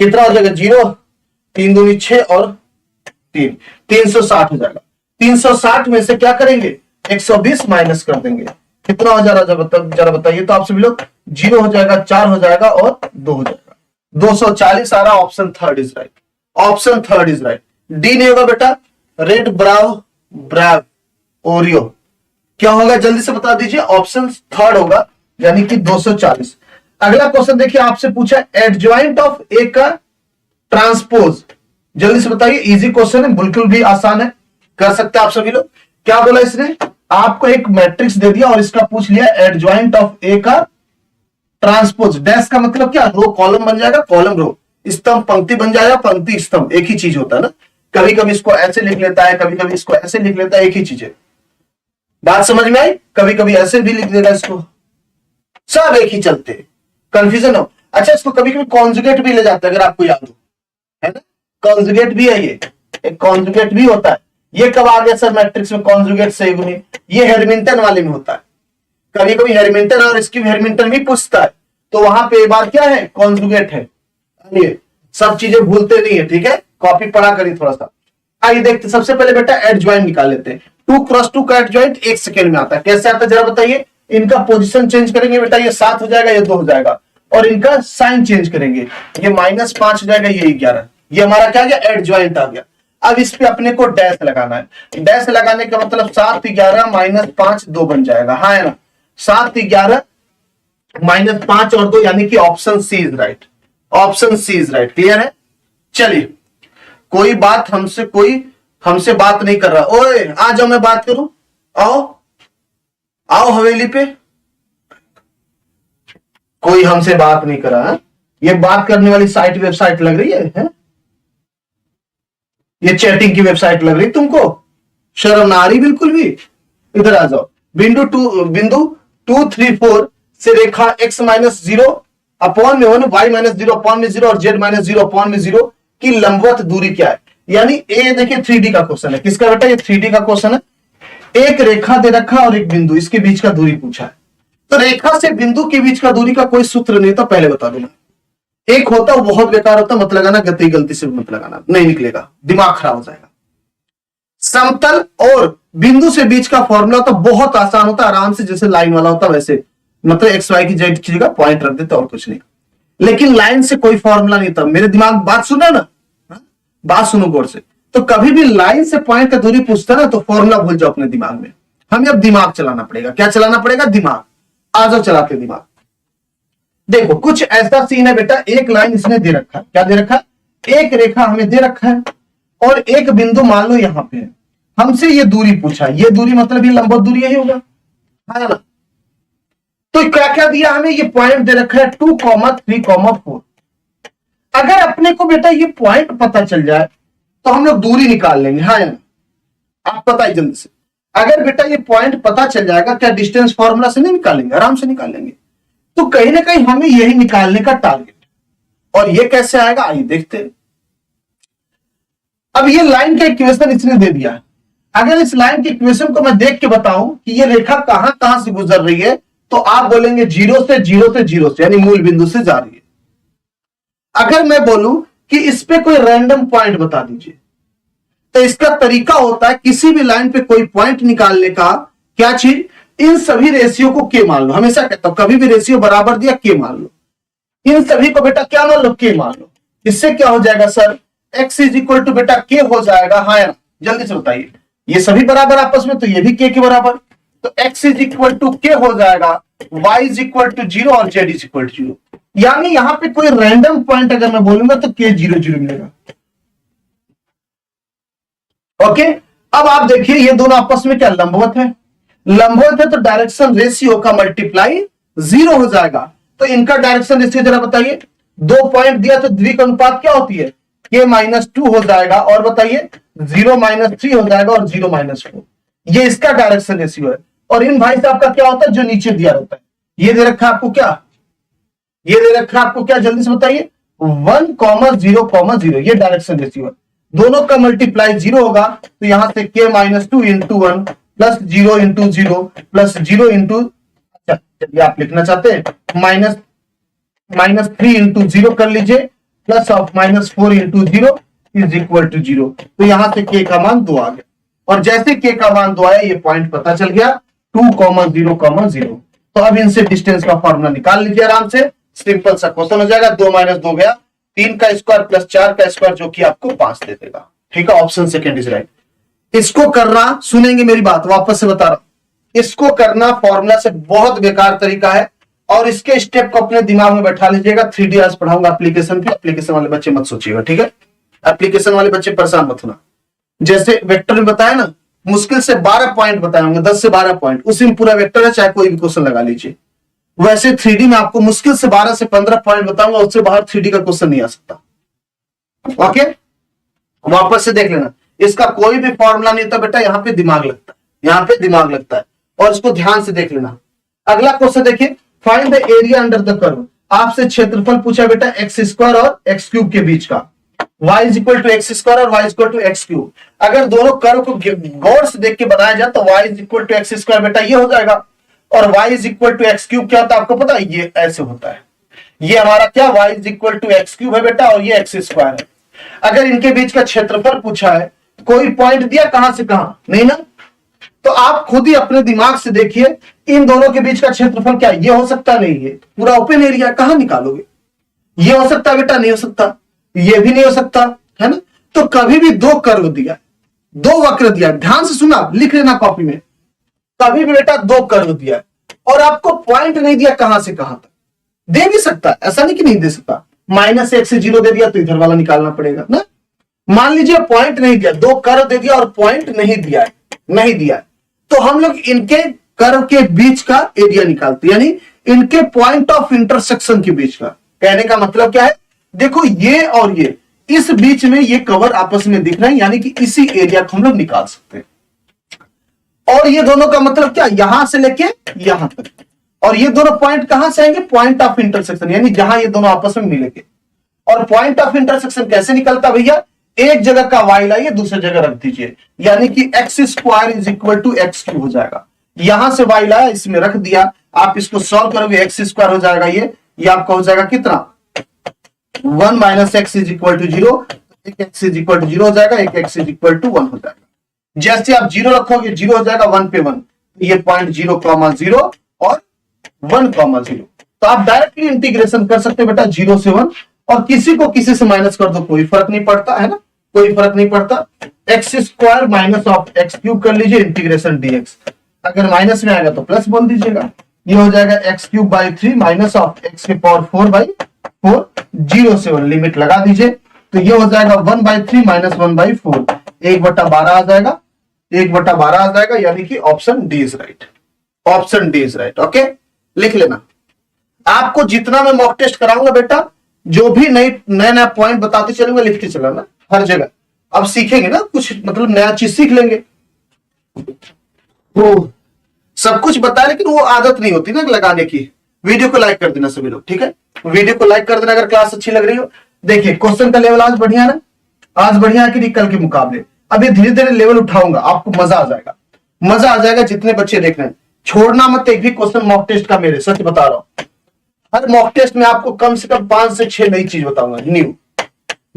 Speaker 1: कितना हो जाएगा? 0 3 दूनी 6 और 3 360 हो जाएगा। 360 में से क्या करेंगे? 120 माइनस कर देंगे। कितना हो जाएगा जरा बताइए तो आपसे भी लोग? 0 हो जाएगा, 4 हो जाएगा और 2 हो जाएगा। 240 आ रहा। Option third is right. Option third is right. D नहीं होगा बेटा। रेड ब्राउ ब्राव ओरियो क्या होगा? जल्दी से बता दीजिए। ऑप्शन थर्ड होगा, यानी कि 240। अगला क्वेश्चन देखिए, आपसे पूछा एडजॉइंट ऑफ ए का ट्रांसपोज। जल्दी से बताइए। इजी क्वेश्चन है, बिल्कुल भी आसान है, कर सकते हैं आप सभी लोग। क्या बोला इसने? आपको एक मैट्रिक्स दे दिया और इसका पूछ लिया एडजॉइंट ऑफ ए का ट्रांसपोज। डैश का मतलब क्या? रो कॉलम बन जाएगा, कॉलम रो, स्तंभ पंक्ति बन जाएगा, पंक्ति स्तंभ, एक ही चीज होता है ना। कभी कभी इसको ऐसे लिख लेता है, कभी कभी इसको ऐसे लिख लेता है, एक ही चीज है। बात समझ में आई? कभी कभी ऐसे भी लिख देगा, इसको सब एक ही चलते, कंफ्यूजन हो। अच्छा, इसको कभी कभी कॉन्जुगेट भी ले जाता है, अगर आपको याद हो, है ना। कॉन्जुगेट भी है, ये एक कॉन्जुगेट भी होता है। ये कब आ गया सर मैट्रिक्स में कॉन्जुगेट सही गुनी? ये हैमिल्टन वाले में होता है। कभी कभी हैमिल्टन और इसकी हैमिल्टन भी पूछता है, तो वहां पे एक बार क्या है? कॉन्जुगेट है। ये सब चीजें भूलते नहीं है, ठीक है, कॉपी पढ़ा करिए थोड़ा सा। आइए देखते, सबसे पहले बेटा एडजॉइंट निकाल लेते हैं। 2 क्रॉस 2 का एडजॉइंट 1 सेकेंड में आता है। कैसे आता है जरा बताइए। इनका पोजीशन चेंज करेंगे बेटा, ये 7 हो जाएगा, ये 2 हो जाएगा, और इनका साइन चेंज करेंगे, ये -5 हो जाएगा, ये 11। ये हमारा क्या आ गया? एडजॉइंट आ गया। अब इस पे अपने को डैश लगाना है। डैश लगाने का मतलब 7 11 -5 2 बन जाएगा, हाँ है ना। 7 11 -5 और 2 यानी कि option C is right. Option C is right. Clear है? चलिए, कोई हमसे बात नहीं कर रहा। ओए आ जाओ, मैं बात करूं। आओ आओ हवेली पे। कोई हमसे बात नहीं कर रहा है। ये बात करने वाली साइट वेबसाइट लग रही है? ये चैटिंग की वेबसाइट लग रही तुमको? शर्म ना आ रही बिल्कुल भी? इधर आ जाओ। बिंदु 2 3 4 से रेखा x -0 अपॉन में 1, y -0 अपॉन में 0 और z -0 अपॉन में 0 की लंबवत दूरी क्या है? यानी ए देखिए 3D का क्वेश्चन है। किसका बेटा? ये 3D का क्वेश्चन है। एक रेखा दे रखा और एक बिंदु, इसके बीच का दूरी पूछा है। तो रेखा से बिंदु के बीच का दूरी का कोई सूत्र नहीं था, पहले बता देना। एक होता वो बहुत बेकार होता, मत लगाना, गलती से मत लगाना, नहीं निकलेगा, दिमाग खराब हो जाएगा। समतल और बिंदु से बीच का फॉर्मूला तो बहुत आसान होता, आराम से जैसे लाइन वाला होता वैसे, मतलब एक्स वाई की जेड की जगह पॉइंट रख देते और कुछ नहीं। लेकिन लाइन से कोई फॉर्मूला नहीं था। मेरे दिमाग बात सुना ना, बात सुनो गौर से। तो कभी भी लाइन से पॉइंट का दूरी पूछता ना तो फॉर्मूला भूल जाओ अपने दिमाग में। हमें अब दिमाग चलाना पड़ेगा। क्या चलाना पड़ेगा? दिमाग। आ जाओ चलाते दिमाग। देखो कुछ ऐसा सीन है बेटा, एक लाइन इसने दे रखा है। क्या दे रखा है? एक रेखा हमें दे रखा है और एक बिंदु मान लो यहां पे है। हमसे ये दूरी पूछा है। ये दूरी मतलब ये लंबवत दूरी यही होगा, है ना। तो क्या क्या दिया हमें? ये पॉइंट दे रखा है 2, 3, 4। अगर अपने को बेटा ये पॉइंट पता चल जाए तो हम लोग दूरी निकाल लेंगे, हाँ ना। आप पता ही जल्दी से। अगर बेटा ये पॉइंट पता चल जाएगा, क्या डिस्टेंस फॉर्मूला से नहीं निकालेंगे? आराम से निकाल लेंगे। तो कहीं ना कहीं हमें यही निकालने का टारगेट, और ये कैसे आएगा आइए देखते हैं। अब ये लाइन का इक्वेशन इसने दे दिया है। अगर इस लाइन के इक्वेशन को मैं देख के बताऊं कि ये रेखा कहां कहां से गुजर रही है, तो आप बोलेंगे 0 से 0 से 0 से, यानी मूल बिंदु से जा रही है। अगर मैं बोलूं कि इस पे कोई रैंडम पॉइंट बता दीजिए, तो इसका तरीका होता है किसी भी लाइन पे कोई पॉइंट निकालने का, क्या चीज, इन सभी रेशियो को के मान लो। हमेशा कहता हूं कभी भी रेशियो बराबर दिया के मान लो। इन सभी को बेटा क्या मान लो? के मान लो। इससे क्या हो जाएगा sir? x is equal to बेटा के हो जाएगा, हाँ यार जल्दी से बताइए। ये सभी बराबर आपस में, तो ये भी के बराबर। तो x इज इक्वल टू के हो जाएगा, y इज इक्वल टू 0 और z इज इक्वल टू 0। यानी यहां पे कोई रैंडम पॉइंट अगर मैं बोलूंगा तो के 0 0 मिलेगा। ओके, अब आप देखिए ये दोनों आपस में क्या लंबवत है? लंबवत है तो डायरेक्शन रेशियो का मल्टीप्लाई 0 हो जाएगा। तो इनका डायरेक्शन रेशियो जरा बताइए। 2 पॉइंट दिया तो द्विक अनुपात क्या होती है? k -2 हो जाएगा, और बताइए 0 -3 हो जाएगा और 0 -4। ये इसका डायरेक्शन रेशियो है। और इन भाई साहब का क्या होता है? जो नीचे दिया रहता है। ये दे रखा है आपको क्या? ये दे रखा है आपको क्या? जल्दी से बताइए। 1, 0, 0 ये डायरेक्शन रेशियो है। दोनों का मल्टीप्लाई 0 होगा, तो यहां से k -2 into 1 plus 0 into 0 plus 0 into, चलिए आप लिखना चाहते हैं -3 इंटू 0 कर लीजिए, plus of -4 into 0 is equal to 0। तो यहां से k का मान 2 आ गया। और जैसे k का मान 2 आया, ये पॉइंट पता चल गया 2, 0, 0। तो अब इनसे डिस्टेंस का फॉर्मूला निकाल लीजिए आराम से। सिंपल सा क्वेश्चन हो जाएगा। 2 - 2 गया, 3 का स्क्वायर प्लस 4 का स्क्वायर, जो कि आपको 5 दे देगा। ठीक है, ऑप्शन सेकंड इज राइट। इसको करना, सुनेंगे मेरी बात, वापस से बता रहा हूं, इसको करना फॉर्मूला से बहुत बेकार तरीका है। और इसके स्टेप को अपने दिमाग में बैठा लीजिएगा। 3D आज पढ़ाऊंगा एप्लीकेशन पे। एप्लीकेशन वाले बच्चे मत सोचिएगा, ठीक है? एप्लीकेशन वाले बच्चे परेशान मत होना। जैसे वेक्टर में बताया ना, मुश्किल से 12 पॉइंट बताए होंगे, 10 से 12 पॉइंट, उसी में पूरा वेक्टर है, चाहे कोई भी क्वेश्चन लगा लीजिए। वैसे 3D में आपको मुश्किल से 12 से 15 पॉइंट बताऊंगा, उससे बाहर 3D का क्वेश्चन नहीं आ सकता। ओके, वापस से देख लेना। इसका कोई भी फॉर्मूला नहीं होता बेटा, यहाँ पे दिमाग लगता है, यहाँ पे दिमाग लगता है। और इसको ध्यान से देख लेना। अगला क्वेश्चन देखिए, find the area under the curve. आपसे क्षेत्रफल पूछा बेटा एक्स स्क्वायर और एक्स क्यूब के बीच का। y is equal to x square और y is equal to x cube. अगर दोनों कर्व को गौर से देख के बनाया जाए तो y is equal to x square बेटा ये हो जाएगा, और y is equal to x cube क्या होता है आपको पता है? ये ऐसे होता है। ये हमारा क्या, y is equal to x cube है बेटा, और ये एक्स स्क्वायर है। अगर इनके बीच का क्षेत्रफल पूछा है, कोई पॉइंट दिया कहां से कहां? नहीं ना। तो आप खुद ही अपने दिमाग से देखिए, इन दोनों के बीच का क्षेत्रफल क्या? ये हो सकता नहीं, है पूरा ओपन एरिया, कहां निकालोगे? ये हो सकता बेटा? नहीं हो सकता। ये भी नहीं हो सकता, है ना। तो कभी भी दो कर्व दिया, दो वक्र दिया, ध्यान से सुना, लिख लेना कॉपी में, कभी भी बेटा दो कर्व दिया और आपको पॉइंट नहीं दिया कहां से कहां तक, दे भी सकता है, ऐसा नहीं कि नहीं दे सकता, -1 से 0 दे दिया तो इधर वाला निकालना पड़ेगा ना। मान लीजिए पॉइंट नहीं दिया, दो कर्व दे दिया और पॉइंट नहीं दिया है, नहीं दिया है, तो हम लोग इनके कर्व के बीच का एरिया निकालते हैं, यानी इनके पॉइंट ऑफ इंटरसेक्शन के बीच का। कहने का मतलब क्या है, देखो ये और ये, इस बीच में ये कवर आपस में दिख रहे हैं, यानी कि इसी एरिया को हम लोग निकाल सकते हैं। और ये दोनों का मतलब क्या, यहां से लेके यहां तक, और ये दोनों पॉइंट कहां से आएंगे, पॉइंट ऑफ इंटरसेक्शन, यानी जहां ये दोनों आपस में मिलेंगे। और पॉइंट ऑफ इंटरसेक्शन कैसे निकलता भैया, एक जगह का y लाइए, दूसरी जगह रख दीजिए, यानी कि x² is equal to x³ हो जाएगा। यहां से y लाया, इसमें रख दिया, आप इसको सॉल्व करोगे, x² हो जाएगा, ये आपका हो जाएगा कितना, 1 - x इज इक्वल टू 0, एक x इज इक्वल टू 0 हो जाएगा, एक x इज इक्वल टू 1 हो जाएगा। जैसे आप 0 रखोगे 0 हो जाएगा, 1 पे 1, ये पॉइंट 0,0 और 1,0, तो आप डायरेक्टली इंटीग्रेशन कर सकते हैं बेटा 0 से 1, और किसी को किसी से माइनस कर दो, कोई फर्क नहीं पड़ता है ना, कोई फर्क नहीं पड़ता। x² माइनस ऑफ x³ कर लीजिए, इंटीग्रेशन dx, अगर माइनस में आएगा तो प्लस बोल दीजिएगा, ये हो जाएगा x³/3 माइनस ऑफ x⁴/4, 0 से 1 लिमिट लगा दीजिए, तो ये हो जाएगा 1/3 माइनस 1/4, 1/12 आ जाएगा, 1/12 आ जाएगा, यानी कि option D is right, option D is right. Okay, लिख लेना। आपको जितना मैं मॉक टेस्ट कराऊंगा बेटा, जो भी नया पॉइंट बताते चलूंगा, लिखते चलाना हर जगह, अब सीखेंगे ना कुछ, मतलब नया चीज सीख लेंगे, तो सब कुछ बताए, लेकिन वो आदत नहीं होती ना लगाने की। वीडियो को लाइक कर देना सभी लोग, ठीक है, वीडियो को लाइक कर देना अगर क्लास अच्छी लग रही हो। देखिए क्वेश्चन का लेवल आज बढ़िया ना, आज बढ़िया है कि नहीं कल के मुकाबले, अभी धीरे धीरे लेवल उठाऊंगा, आपको मजा आ जाएगा, मजा आ जाएगा जितने बच्चे देख रहे हैं। छोड़ना मत एक भी क्वेश्चन मॉक टेस्ट का, मेरे सच बता रहा हूं, हर मॉक टेस्ट में आपको कम से कम 5 से 6 नई चीज बताऊंगा,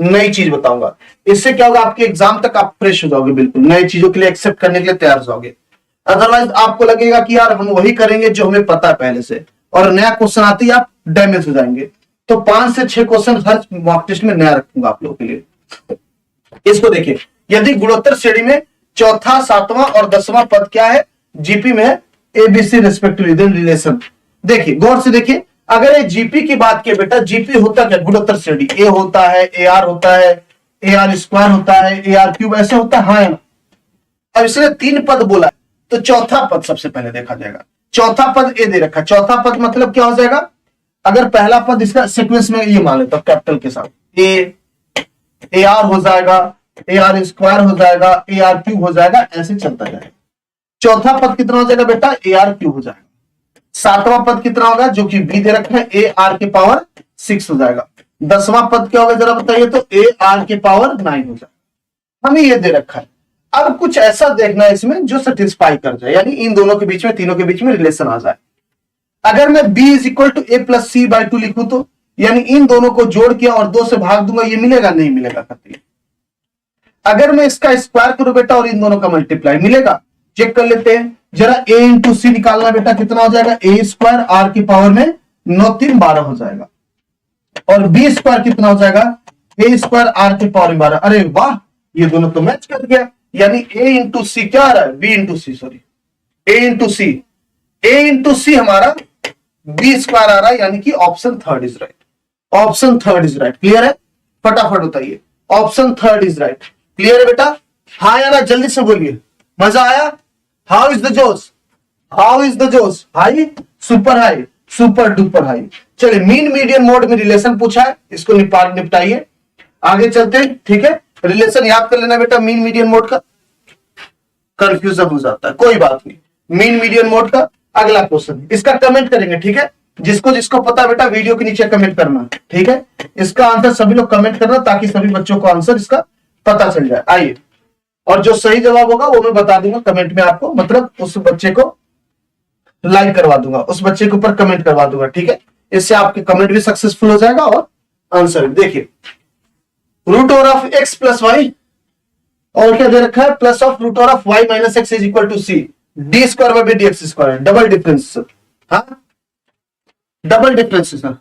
Speaker 1: नई चीज बताऊंगा। इससे क्या होगा, आपके एग्जाम तक आप फ्रेश हो जाओगे, बिल्कुल नई चीजों के लिए एक्सेप्ट करने के लिए तैयार हो जाओगे। अदरवाइज आपको लगेगा कि यार हम वही करेंगे जो हमें पता है पहले से, और नया क्वेश्चन आते ही आप डैमेज हो जाएंगे। तो 5 से 6 क्वेश्चन हर मॉक टेस्ट में नया रखूंगा आप लोगों के लिए। इसको देखिए, यदि गुणोत्तर श्रेणी में चौथा, 7वां और 10वां पद क्या है, जीपी में है एबीसी रेस्पेक्टिवली रिलेशन। देखिए गौर से देखिए, अगर ये जीपी की बात की बेटा, जीपी होता क्या, गुणोत्तर श्रेणी, ए होता है, ए आर होता है, AR² होता है, AR³ ऐसे होता है, हाँ। अब इसने 3 पद बोला, तो चौथा पद सबसे पहले देखा जाएगा। चौथा पद ए दे रखा, चौथा पद मतलब क्या हो जाएगा, अगर पहला पद इसका सीक्वेंस में ये मान लेता कैपिटल के साथ, AR हो जाएगा, AR² हो जाएगा, AR³ हो जाएगा, ऐसे चलता जाएगा। चौथा पद कितना हो जाएगा बेटा, AR³ हो जाएगा। 7वां पद कितना होगा, जो कि बी दे रखा है, AR⁶ हो जाएगा। 10वां पद क्या होगा जरा बताइए, तो AR⁹ हो जाएगा। हमें ये दे रखा है। अब कुछ ऐसा देखना है इसमें जो सेटिस्फाई कर जाए, यानी इन दोनों के बीच में, तीनों के बीच में रिलेशन आ जाए। अगर मैं b = a+c/2 लिखूं तो, यानी इन दोनों को जोड़ किया और 2 से भाग दूंगा, ये मिलेगा नहीं मिलेगा कतई। अगर मैं इसका स्क्वायर करूं बेटा और इन दोनों का मल्टीप्लाई, मिलेगा, चेक कर लेते हैं जरा। a × c निकालना बेटा, कितना हो जाएगा, a² r⁴ में 9 3 12 हो जाएगा, और b² कितना हो जाएगा, a² r⁴ में 12। अरे वाह, ये दोनों तो मैच कर गया, यानी a × c क्या आ रहा है, b × c, sorry a × c हमारा b² आ रहा है, यानी कि option 3 is right, option 3 is right. Clear है, फटाफट बताइए, ऑप्शन 3 इज राइट। क्लियर है बेटा, हाँ या ना, जल्दी से बोलिए, मजा आया, हाउ इज द जोश, हाउ इज द जोश, high, super high, super duper high. चलिए, मीन मीडियन मोड में रिलेशन पूछा है, इसको निपटाइए, आगे चलते हैं, ठीक है। रिलेशन याद कर लेना बेटा, मीन मीडियन मोड का, कंफ्यूजन हो जाता है, कोई बात नहीं। मीन मीडियन मोड का अगला क्वेश्चन, इसका कमेंट करेंगे, ठीक है। जिसको जिसको पता बेटा वीडियो के नीचे कमेंट करना, ठीक है। इसका आंसर सभी लोग कमेंट करना, ताकि सभी बच्चों को आंसर इसका पता चल जाए। आइए, और जो सही जवाब होगा वो मैं बता दूंगा कमेंट में आपको, मतलब उस बच्चे को लाइक करवा दूंगा, उस बच्चे के ऊपर कमेंट करवा दूंगा, ठीक है। इससे आपके कमेंट भी सक्सेसफुल हो जाएगा और आंसर। देखिए, √(x + y) और क्या दे रखा है, +√y - x = c, d²/dx², double difference, हाँ double difference sir,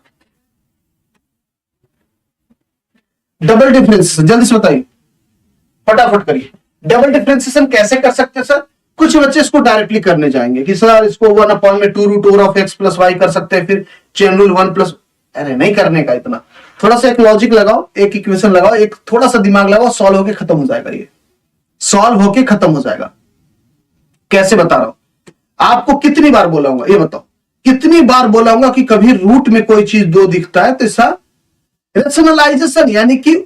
Speaker 1: double difference, जल्दी से बताइए, फटाफट करिए। डबल डिफरेंशिएशन कैसे कर सकते हैं सर? कुछ बच्चे इसको डायरेक्टली करने जाएंगे कि सर इसको 1/2√x प्लस वाई कर सकते हैं, फिर चेन रूल 1+। अरे नहीं करने का इतना, थोड़ा सा एक लॉजिक लगाओ, एक इक्वेशन लगाओ, एक थोड़ा सा दिमाग लगाओ, सॉल्व होके खत्म हो जाएगा, ये सॉल्व होके खत्म हो जाएगा। कैसे बता रहा हूं आपको, कितनी बार बोलाऊंगा ये बताओ, कितनी बार बोलाऊंगा कि कभी रूट में कोई चीज 2 दिखता है तो इसका रेशनलाइजेशन यानी कि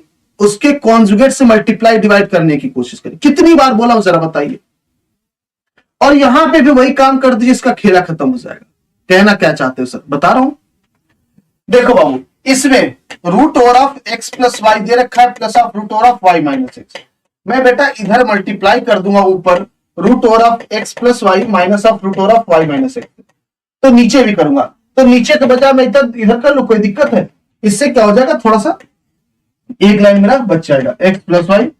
Speaker 1: उसके कॉन्जुगेट से मल्टीप्लाई डिवाइड करने की कोशिश करिए। कितनी बार बोला हूं जरा बताइए। और यहां पे भी वही काम कर दीजिए, इसका खेला खत्म हो जाएगा। कहना क्या चाहते हो सर? बता रहा हूं, देखो बाबू, इसमें root over of x plus y दे रखा है, plus of root over of y minus x. मैं बेटा इधर मल्टीप्लाई कर दूंगा ऊपर root over of x plus y minus of root over of y minus x, तो नीचे भी करूंगा, तो नीचे के बजाय मैं इधर कर लू, कोई दिक्कत है? इससे क्या हो जाएगा, थोड़ा सा एक लाइन मेरा बच जाएगा, x plus y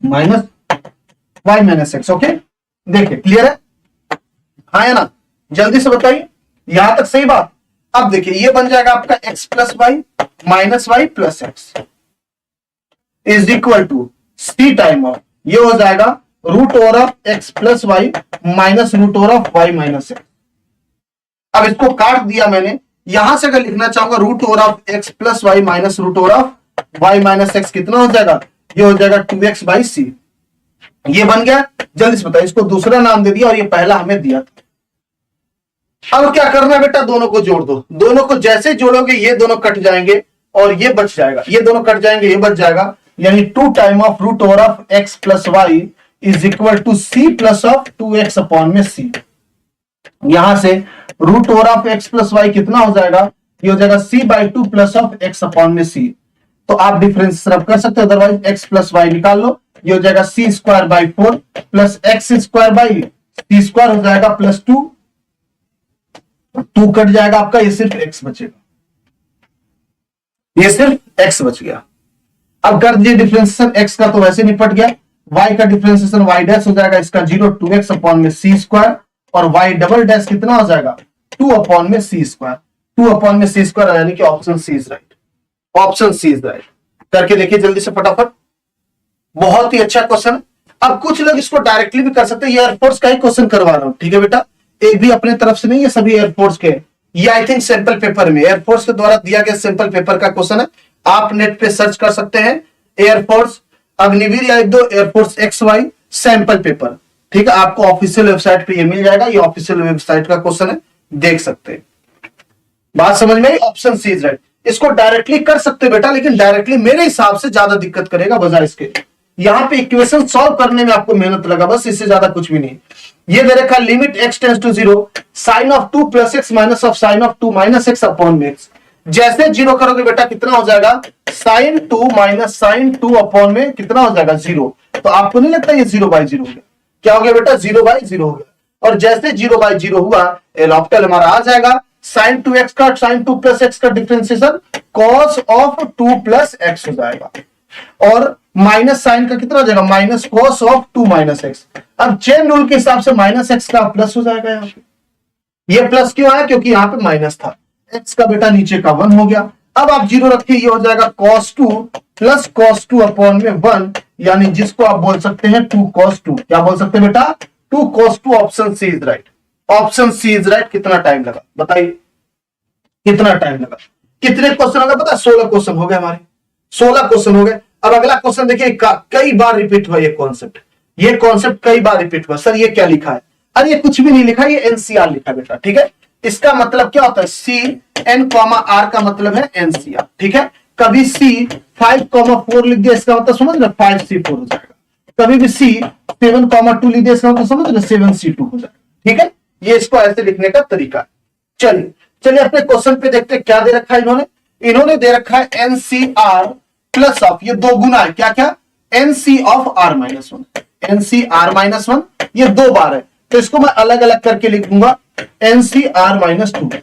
Speaker 1: minus y minus x. Okay, देखिए क्लियर है? हाँ या ना? जल्दी से बताइए, यहां तक सही बात। अब देखिए ये बन जाएगा आपका x plus y minus y plus x is equal to c time of, ये हो जाएगा root over of x plus y minus root over of y minus x. अब इसको काट दिया मैंने, यहां से अगर लिखना चाहूंगा root over of x plus y minus root over of y minus x, कितना हो जाएगा? ये हो जाएगा 2x बाई सी। ये बन गया। जल्दी से बताइए, इसको दूसरा नाम दे दिया और ये पहला हमें दिया था। अब क्या करना है बेटा, दोनों को जोड़ दो। दोनों को जैसे जोड़ोगे ये दोनों कट जाएंगे और ये बच जाएगा, ये दोनों कट जाएंगे, ये बच जाएगा, यानी 2 time of root over of x plus y is equal to c plus of 2x upon में सी। यहां से root over of x plus y कितना हो जाएगा? ये हो जाएगा c by 2 plus of x upon में c। तो आप डिफरेंस रब कर सकते हो, अदरवाइज x प्लस वाई निकाल लो, ये हो जाएगा c square by 4 plus x square by c square हो जाएगा प्लस 2 कट जाएगा आपका, ये सिर्फ x बचेगा, ये सिर्फ x बच गया। अब कर दीजिए डिफरेंशिएशन, x का तो वैसे निपट गया, y का डिफरेंशिएशन y डैश हो जाएगा इसका 0 2x अपॉन में c स्क्वायर, और y डबल डैश कितना हो जाएगा? 2 अपॉन में c स्क्वायर, 2 अपॉन में c स्क्वायर, यानी कि option C is right, option C is right. करके देखिए जल्दी से फटाफट, बहुत ही अच्छा क्वेश्चन है। अब कुछ लोग इसको डायरेक्टली भी कर सकते हैं, ये एयरफोर्स का ही क्वेश्चन करवा रहा हूं, ठीक है बेटा, एक भी अपने तरफ से नहीं है, सभी एयरफोर्स के। ये आई थिंक सैंपल पेपर में एयरफोर्स के द्वारा दिया गया सैंपल पेपर का क्वेश्चन है। आप नेट पे सर्च कर सकते हैं एयरफोर्स अग्निवीर या 1-2 एयरफोर्स XY सैंपल पेपर, ठीक है, आपको ऑफिशियल वेबसाइट पे ये मिल जाएगा। ये ऑफिशियल वेबसाइट का क्वेश्चन है, देख सकते हैं। बात समझ में आई? Option C is right. इसको डायरेक्टली कर सकते बेटा, लेकिन डायरेक्टली मेरे हिसाब से ज्यादा दिक्कत करेगा बजाय इसके। यहां पे इक्वेशन सॉल्व करने में आपको मेहनत लगा, बस, इससे ज्यादा कुछ भी नहीं। ये दे रखा limit x tends to 0 sine of 2 plus x minus of sine of 2 minus x upon में x। जैसे 0 करोगे बेटा कितना हो जाएगा? साइन 2 माइनस साइन 2 अपॉन में कितना हो जाएगा? 0। तो आपको नहीं लगता ये 0 बाई 0 हो गया? क्या हो गया बेटा? 0 बाई 0 हो गया। और जैसे 0 बाई 0 हुआ, एलॉप्टल हमारा आ जाएगा, साइन 2x का साइन 2 प्लस x का differentiation cos of 2 plus x हो जाएगा, और माइनस साइन का कितना हो जाएगा? Minus cos of 2 minus x. अब चेन रूल के हिसाब से माइनस एक्स का प्लस हो जाएगा। यहाँ पे ये प्लस क्यों आया? क्योंकि यहाँ पे माइनस था, एक्स का बेटा नीचे का 1 हो गया। अब आप 0 रखिए, ये हो जाएगा cos 2 प्लस cos 2 अपॉन में 1, यानी जिसको आप बोल सकते हैं 2 cos 2। क्या बोल सकते हैं बेटा? 2 cos 2। Option C is right, option C is right. कितना टाइम लगा बताइए, कितना टाइम लगा? कितने क्वेश्चन हो गए पता? 16 क्वेश्चन हो गए हमारे, 16 क्वेश्चन हो गए। अब अगला क्वेश्चन देखिए, कई बार रिपीट हुआ ये कॉन्सेप्ट, ये कॉन्सेप्ट कई बार रिपीट हुआ। सर ये क्या लिखा है? अरे ये कुछ भी नहीं लिखा, ये एनसीआर लिखा बेटा, ठीक है। इसका मतलब क्या होता है? CN, R का मतलब है एनसीआर, ठीक है। कभी C 5,4 लिख दिया, इसका मतलब समझ रहे 5C4 हो जाएगा। कभी भी C 7,2 लिख दिया, इसका मतलब समझ रहे 7C2 हो जाएगा, ठीक है। ये इसको ऐसे लिखने का तरीका है। चलिए चलिए अपने क्वेश्चन पे देखते हैं क्या दे रखा है इन्होंने। इन्होंने दे रखा है NCR प्लस ऑफ, ये 2 गुना है, क्या क्या? NC of R minus 1, NCR minus 1, ये 2 बार है, तो इसको मैं अलग अलग करके लिख दूंगा NCR माइनस 2।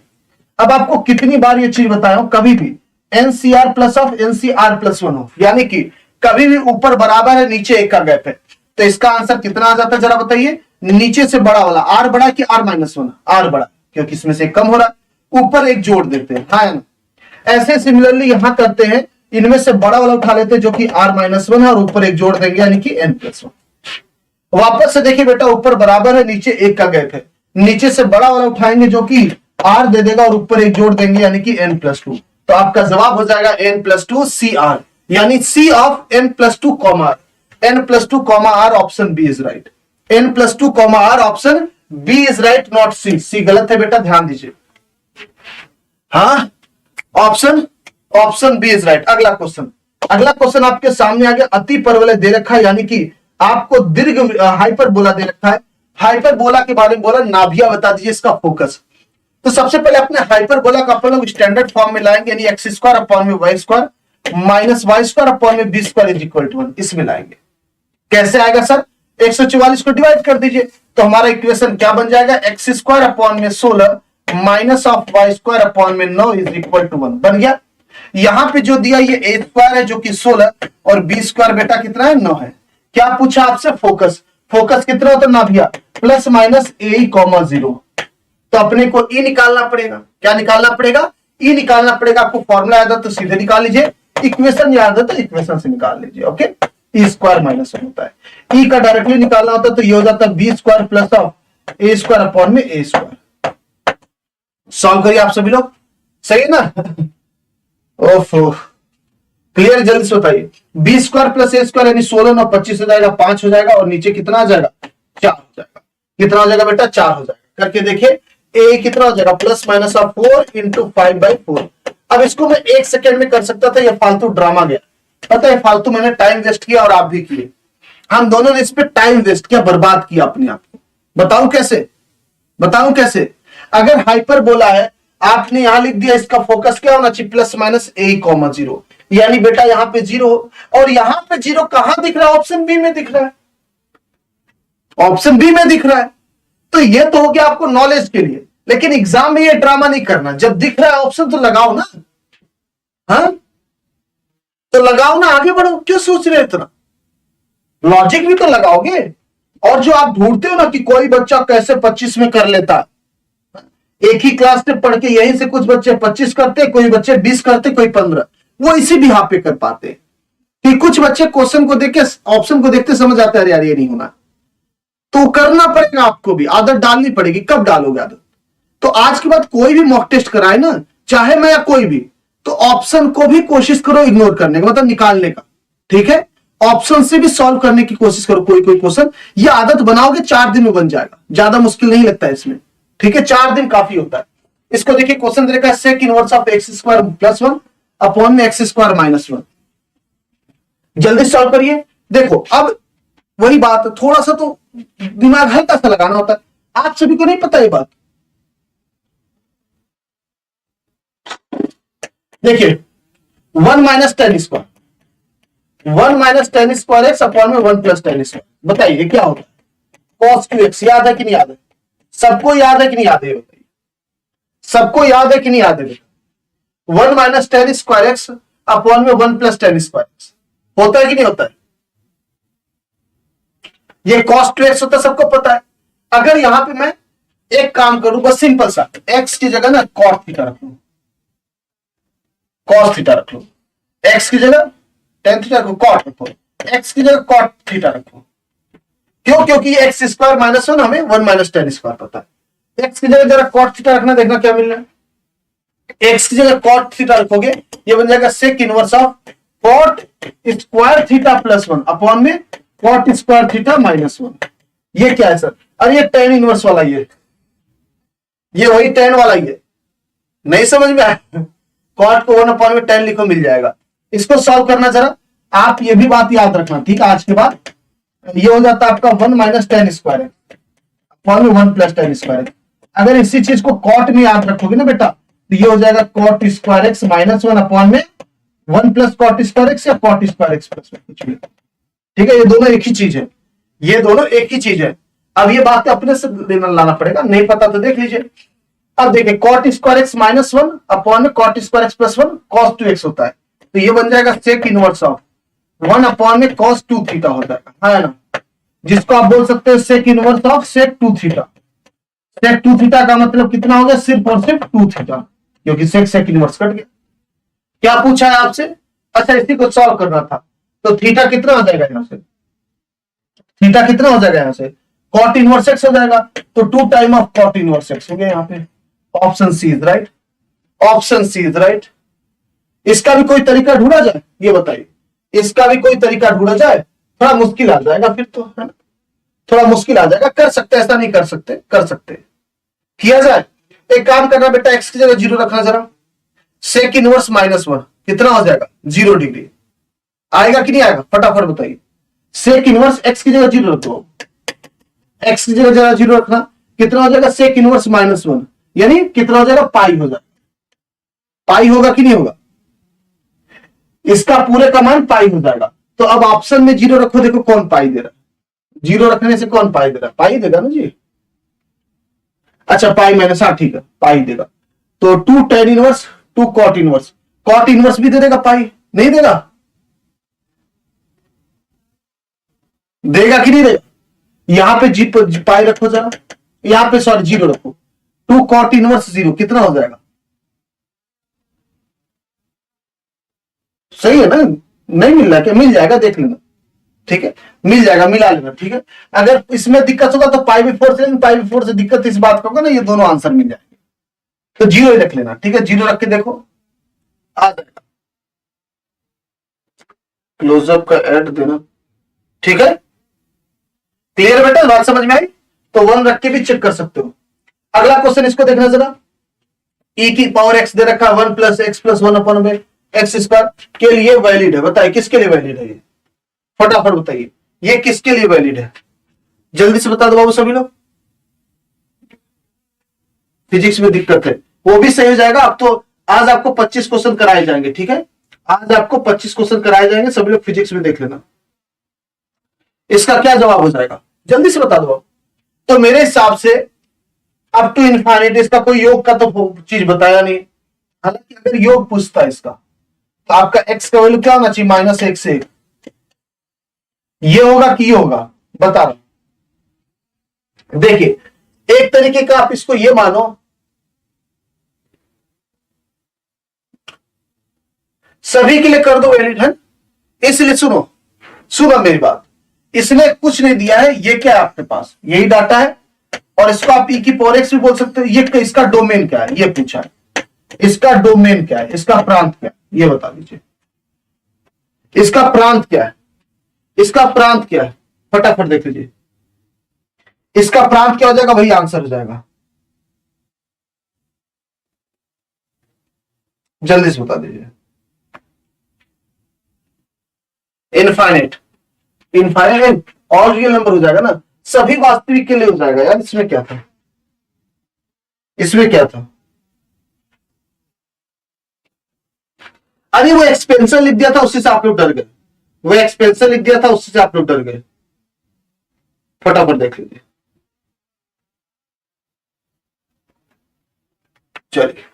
Speaker 1: अब आपको कितनी बार ये चीज बताया हूं, कभी भी NCR plus of NCR plus 1 हो, यानी कि कभी भी ऊपर बराबर है, नीचे 1 का गैप है, तो इसका आंसर कितना आ जाता है जरा बताइए? नीचे से बड़ा वाला R बड़ा कि R माइनस 1? R बड़ा, क्योंकि इसमें से कम हो रहा है, ऊपर 1 जोड़ देते हैं, हाँ ना। ऐसे सिमिलरली यहां करते हैं, इनमें से बड़ा वाला उठा लेते जो कि r-1 है और ऊपर एक जोड़ देंगे यानी कि n+1। वापस से देखिए बेटा ऊपर बराबर है, नीचे एक का गैप है, नीचे से बड़ा वाला उठाएंगे जो कि r दे देगा और ऊपर एक जोड़ देंगे यानी कि n+2। तो आपका जवाब हो जाएगा n+2 CR, यानी C of n+2 comma n+2 comma r, option B is right. n+2 comma r, option B is right, not C. C गलत है बेटा, ध्यान दीजिए। हाँ, ऑप्शन बी इज राइट। अगला क्वेश्चन आपके सामने आ गया। अति परवलय दे रखा है, यानी कि आपको दीर्घ हाइपरबोला दे रखा है। हाइपरबोला के बारे में बोला, नाभिया बता दीजिए इसका फोकस। तो सबसे पहले अपने हाइपरबोला का अपन लोग स्टैंडर्ड फॉर्म में लाएंगे, यानी x² अपॉन में y² माइनस y² अपॉन में b² इज इक्वल टू 1, इसमें लाएंगे। कैसे आएगा सर? 144 को डिवाइड कर दीजिए, तो हमारा इक्वेशन क्या बन जाएगा? x² अपॉन में 16 माइनस ऑफ y² अपॉन में 9 इज इक्वल टू 1 बन गया। यहां पे जो दिया ये a² है जो कि 16 और b² बेटा कितना है? 9 है। क्या पूछा आपसे? फोकस कितना होता है नाभिया? Plus minus a,0। तो अपने को ई निकालना पड़ेगा। क्या निकालना पड़ेगा? ई निकालना पड़ेगा। आपको फॉर्मूला याद है तो सीधे निकाल लीजिए, इक्वेशन याद है तो इक्वेशन से निकाल लीजिए। ओके, e² माइनस 1 होता है, ई का डायरेक्टली निकालना होता है तो ये हो जाता है b² plus of a² upon में a²। सॉल्व करिए आप सभी लोग, सही है ना? ओफो, क्लियर? जल्दी से बताइए। b² प्लस a² यानी 16 9 25 हो जाएगा, 5 हो जाएगा और नीचे कितना आ जाएगा? 4 हो जाएगा। कितना हो जाएगा बेटा? 4 हो जाएगा। करके देखिए a कितना हो जाएगा? Plus minus of 4 into 5/4। अब इसको मैं 1 सेकेंड में कर सकता था, ये फालतू ड्रामा गया। पता है फालतू मैंने टाइम वेस्ट किया और आप भी किए। हम दोनों ने इस पे टाइम वेस्ट किया, बर्बाद किया अपने आप को। बताऊं कैसे? अगर हाइपरबोला है, आपने यहां लिख दिया, इसका फोकस क्या होना चाहिए? प्लस माइनस a,0, यानी बेटा यहां पे 0 और यहां पे 0 कहां दिख रहा है? ऑप्शन बी में दिख रहा है। तो ये तो हो गया आपको नॉलेज के लिए, लेकिन एग्जाम में ये ड्रामा नहीं करना। जब दिख रहा है ऑप्शन तो लगाओ ना। हाँ, तो लगाओ ना, आगे बढ़ो। क्यों सोच रहे इतना? लॉजिक भी तो लगाओगे। और जो आप ढूंढते हो ना कि कोई बच्चा कैसे 25 में कर लेता है, एक ही क्लास में पढ़ के यहीं से कुछ बच्चे 25 करते, कोई बच्चे 20 करते, कोई 15, वो इसी बिहार पे कर पाते कि कुछ बच्चे क्वेश्चन को देख के, ऑप्शन को देखते समझ आते हैं यार ये नहीं होना। तो करना पड़ेगा, आपको भी आदत डालनी पड़ेगी। कब डालोगे आदत? तो आज के बाद कोई भी मॉक टेस्ट कराए ना, चाहे मैं या कोई भी, तो ऑप्शन को भी कोशिश करो इग्नोर करने का, मतलब निकालने का। ठीक है, ऑप्शन से भी सॉल्व करने की कोशिश करो कोई क्वेश्चन। ये आदत बनाओगे 4 दिन में बन जाएगा, ज्यादा मुश्किल नहीं लगता है इसमें। ठीक है, 4 दिन काफी होता है। इसको देखिए, क्वेश्चन दे रखा है sec inverse of x² plus 1 upon में x² माइनस 1। जल्दी सॉल्व करिए। देखो अब वही बात, थोड़ा सा तो दिमाग हल्का सा लगाना होता है। आप सभी को नहीं पता ये बात? देखिए 1 minus ten square x upon में 1 प्लस टेन स्क्वायर। बताइए क्या होता है? Cos Q x. याद है कि नहीं याद है? सबको याद है कि नहीं याद है? बताइए, सबको याद है कि नहीं याद है? 1 minus ten square x upon में 1 प्लस टेन स्क्वायर एक्स होता है कि नहीं होता है? ये कॉस टू एक्स होता है, सबको पता है। अगर यहां पे मैं एक काम करूं, बस सिंपल सा, एक्स की जगह ना कॉस थीटा रख लूं, एक्स की जगह टेन थीटा रखो, कॉट रखो, एक्स की जगह कॉट थीटा रखो। क्यों? क्योंकि x² माइनस 1 हमें 1 माइनस टेन स्क्वायर पता है। एक्स की जगह जरा कॉट थीटा रखना, देखना क्या मिल रहा है। एक्स की जगह कॉट थीटा रखोगे, ये बन जाएगा sec inverse of cot square theta plus 1 upon में कॉट स्क्वायर थीटा माइनस 1। ये क्या है सर? अरे ये टेन इनवर्स वाला, ये वही टेन वाला ही है। नहीं समझ में आया? कॉट को 1 अपॉन में टेन लिखो, मिल जाएगा। इसको सॉल्व करना जरा, आप ये भी बात याद रखना, ठीक है? आज के बाद ये हो जाता है आपका 1 माइनस टेन स्क्वायर अपॉन में 1 प्लस टेन स्क्वायर। अगर इसी चीज को कॉट में याद रखोगे ना बेटा, तो ये हो जाएगा cot square x minus 1 upon में 1 प्लस कॉट स्क्वायर एक्स या कॉट स्क्वायर एक्स प्लस कुछ भी। ठीक है, ये दोनों एक ही चीज है। अब ये बात अपने से लाना पड़ेगा, नहीं पता तो देख लीजिए। अब देखिए cot square x minus 1 upon में cot square x plus 1 cos 2x होता है, तो ये बन जाएगा सेक इनवर्स ऑफ 1 अपॉन में cos 2 थीटा हो जाएगा, है ना? जिसको आप बोल सकते हैं sec inverse of sec 2 theta. Sec 2 theta का मतलब कितना हो गया? सिर्फ और सिर्फ 2 थीटा, क्योंकि सेक इनवर्स कट गया। क्या पूछा है आपसे? अच्छा इसी को सॉल्व करना था, तो थीटा कितना हो जाएगा यहां से, थीटा कितना हो जाएगा यहां से, कॉट इनवर्स एक्स हो जाएगा, तो 2 time of cot inverse x हो गया यहाँ पे। Option C is right, option C is right. इसका भी कोई तरीका ढूंढा जाए, ये बताइए, इसका भी कोई तरीका ढूंढा जाए, थोड़ा मुश्किल आ जाएगा फिर तो, है ना, थोड़ा मुश्किल आ जाएगा। कर सकते, ऐसा नहीं कर सकते, कर सकते, किया जाए। एक काम करना बेटा, एक्स की जगह 0 रखना जरा, सेक इनवर्स -1 कितना हो जाएगा, 0 डिग्री। आएगा कि नहीं आएगा, फटाफट बताइए। सेक इनवर्स एक्स की जगह 0 रख दो, एक्स की जगह 0 रखना, कितना हो जाएगा, सेक इनवर्स -1 यानी कितना हो जाएगा, पाई हो जाएगा। पाई होगा कि नहीं होगा, इसका पूरे का मान पाई हो जाएगा। तो अब ऑप्शन में 0 रखो, देखो कौन पाई दे रहा है, 0 रखने से कौन पाई दे रहा है, पाई देगा ना जी। अच्छा पाई माइनस, हाँ ठीक है, पाई देगा। तो 2 tan inverse 2 cot inverse, cot inverse भी दे देगा, पाई नहीं देगा, देगा कि नहीं देगा। यहां पे जी पाई रखो जरा, यहां पे सॉरी 0 रखो, 2 कॉट इनवर्स 0 कितना हो जाएगा, सही है ना, नहीं मिल रहा क्या, मिल जाएगा, देख लेना, ठीक है, मिल जाएगा, मिला लेना, ठीक है। अगर इसमें दिक्कत होगा तो π/4 से, π/4 से दिक्कत इस बात का होगा ना, ये दोनों आंसर मिल जाएंगे, तो 0 ही रख लेना, ठीक है, 0 रख के देखो आ जाएगा। क्लोजअप का ऐड देना, ठीक है, क्लियर बेटा, बात समझ में आई। तो 1 रख के भी चेक कर सकते हो। अगला क्वेश्चन इसको देखना जरा, e की पावर x दे रखा 1 + x + 1/2 एक्स स्क्वायर के लिए वैलिड है, बताइए किसके लिए वैलिड है ये, फटाफट बताइए ये किसके लिए वैलिड है, जल्दी से बता दो बाबू सभी लोग। फिजिक्स में दिक्कत है, वो भी सही हो जाएगा। अब तो आज आपको 25 क्वेश्चन कराए जाएंगे, ठीक है, आज आपको 25 क्वेश्चन कराए जाएंगे, सभी लोग फिजिक्स में देख लेना। इसका क्या जवाब हो जाएगा, जल्दी से बता दो। तो मेरे हिसाब से अप टू इनफाइनाइट, इसका कोई योग का तो चीज बताया नहीं, हालांकि अगर योग पूछता है इसका, तो आपका x का वैल्यू क्या होना चाहिए, -1 से 1, ये होगा कि ये होगा, बता रहा हूं। देखिए एक तरीके का आप इसको ये मानो, सभी के लिए कर दो वैलिड है, इसलिए सुनो, सुनो मेरी बात, इसने कुछ नहीं दिया है, ये क्या है आपके पास, यही डाटा है, और इसको आप e की पावर x भी बोल सकते हो। ये इसका डोमेन क्या है, ये पूछा है, इसका डोमेन क्या है, इसका प्रांत क्या है, ये बता दीजिए, इसका प्रांत क्या है, इसका प्रांत क्या है, फटाफट देख लीजिए, इसका प्रांत क्या हो जाएगा, वही आंसर हो जाएगा, जल्दी से बता दीजिए। इनफाइनाइट, इनफाइनाइट और रियल नंबर हो जाएगा ना, सभी वास्तविक के लिए हो जाएगा यार। इसमें क्या था, इसमें क्या था, अरे वो एक्सपेंशन लिख दिया था, उससे से आप लोग डर गए, वो एक्सपेंशन लिख दिया था, उससे से आप लोग डर गए, फटाफट देख लीजिए। चलिए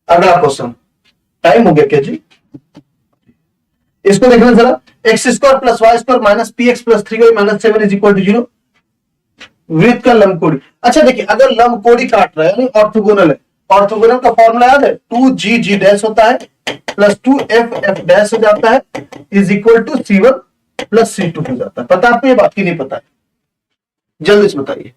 Speaker 1: अगला क्वेश्चन, टाइम हो गया क्या जी, इसको देखना जरा, x² + y² - px + 3y - 7 = 0, वृत्त का लंबकोणी। अच्छा देखिए, अगर लंबकोणी काट रहा है यानी ऑर्थोगोनल है, ऑर्थोगोनल का फॉर्मूला याद है, 2g(g) होता है प्लस 2f(f) हो जाता है = c1 + c2 हो जाता है। पता आपको ये बात की नहीं पता है, जल्दी से बताइए।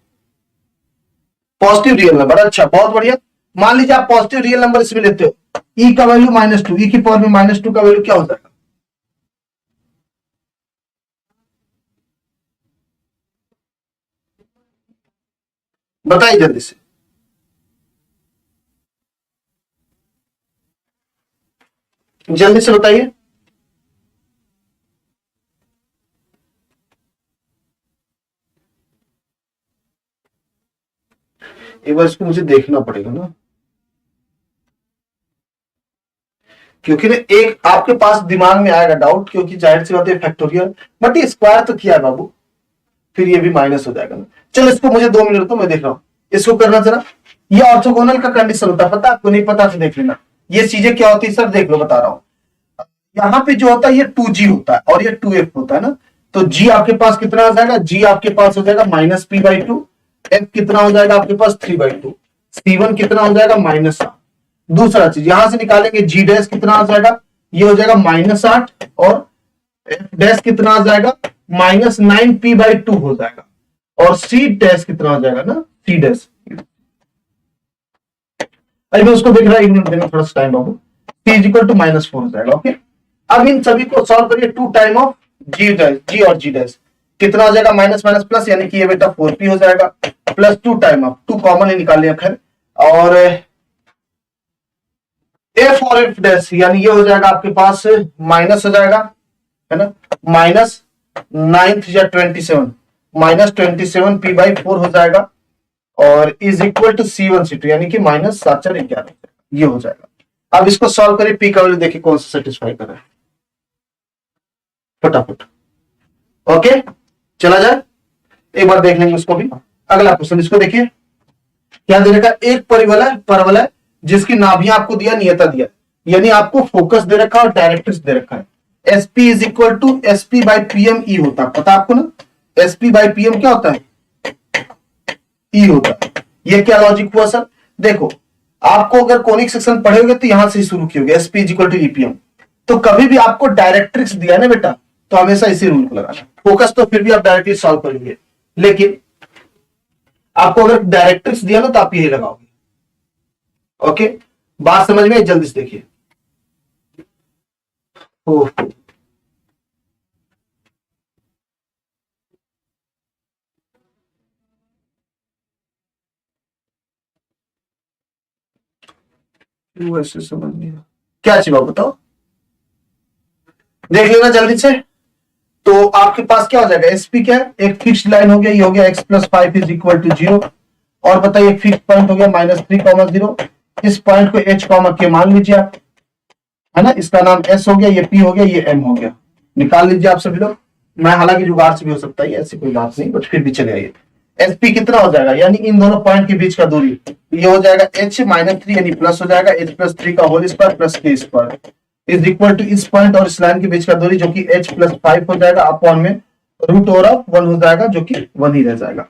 Speaker 1: पॉजिटिव रियल नंबर, अच्छा बहुत बढ़िया। मान लीजिए आप पॉजिटिव रियल नंबर इसमें लेते हो, e का वैल्यू -2, e की पावर में -2 का वैल्यू क्या हो जाएगा, बताइए जल्दी से, जल्दी से बताइए। एक बार इसको मुझे देखना पड़ेगा ना, क्योंकि ना एक आपके पास दिमाग में आएगा डाउट, क्योंकि जाहिर सी बात है फैक्टोरियल, बट ये स्क्वायर तो किया है बाबू, फिर ये भी माइनस हो जाएगा ना। चलो इसको मुझे 2 मिनट तो मैं देख रहा हूं, इसको करना जरा। ये ऑर्थोगोनल का कंडीशन होता है, पता आपको, नहीं पता तो देख लेना। ये चीजें क्या होती है सर, देख लो बता रहा हूं। यहाँ पे जो होता है ये 2g होता है और ये 2f होता है ना, तो g आपके पास कितना हो जाएगा, g आपके पास हो जाएगा -p/2, f कितना हो जाएगा आपके पास 3/2, c1 कितना हो जाएगा -7। दूसरा चीज यहां से निकालेंगे, g' कितना हो जाएगा ये हो जाएगा -8 और एफ डैश कितना आ जाएगा -9p/2 हो जाएगा, और सी डैश कितना हो जाएगा ना, सी डैश, अभी मैं उसको देख रहा हूं, एक मिनट देना थोड़ा सा टाइम बाबू। सी इज इक्वल टू -4 हो जाएगा। ओके, अब इन सभी को सॉल्व करिए, 2 टाइम ऑफ जी और जी डैश कितना हो जाएगा, माइनस माइनस प्लस, यानी कि ये बेटा 4p हो जाएगा, प्लस 2 टाइम ऑफ 2 कॉमन ही निकाल लिया खैर, और एफ और एफ डैश यानी ये हो जाएगा आपके पास माइनस हो जाएगा, है ना, -9 -27 -27p/4 हो जाएगा, और is equal to C1 C2 यानी कि -7 ये हो जाएगा। अब इसको सॉल्व करें, पी का वैल्यू देखिए कौन सा सेटिस्फाई कर रहा है फटाफट। ओके, चला जाए, एक बार देख लेंगे उसको भी। अगला क्वेश्चन, इसको देखिए क्या दे रखा है, एक परवलय जिसकी नाभियां आपको दिया, नियता दिया, यानी आपको फोकस दे रखा है और डायरेक्ट्रिक्स दे रखा है। SP is equal to SP/PM ई होता है, पता आपको ना, SP/PM क्या होता है, ई होता है। ये क्या लॉजिक हुआ सर, देखो आपको अगर कोनिक सेक्शन पढ़े तो यहां से ही शुरू किए SP is equal to EPM, तो कभी भी आपको डायरेक्ट्रिक्स दिया ना बेटा, तो हमेशा इसी रूल को लगाना। फोकस तो फिर भी आप डायरेक्टली सॉल्व करेंगे, लेकिन आपको अगर डायरेक्ट्रिक्स दिया ना तो आप यही लगाओगे। ओके, बात समझ में, जल्दी से देखिए। ऐसे समझ नहीं क्या चाहिए बताओ, देख लेना जल्दी से। तो आपके पास क्या हो जाएगा, एसपी क्या है, एक फिक्स्ड लाइन हो गया, ये हो गया x+5 इज इक्वल टू 0, और बताइए एक फिक्स पॉइंट हो गया -3, 0। इस पॉइंट को h, के मान लीजिए आप, है ना, इसका नाम s हो गया, ये p हो गया, ये m हो गया, निकाल लीजिए आप सभी लोग। मैं हालांकि जुगाड़ से भी हो सकता है, ऐसी कोई बात नहीं, बट फिर भी चले आइए। एसपी कितना हो जाएगा, यानी इन दोनों पॉइंट के बीच का दूरी, ये हो जाएगा h -3 यानी प्लस हो जाएगा h+3 का whole square plus k square is equal to इस पॉइंट और इस लाइन के बीच का दूरी जो कि h+5 हो जाएगा, अपॉन में √1 हो जाएगा, जो कि 1 ही रह जाएगा।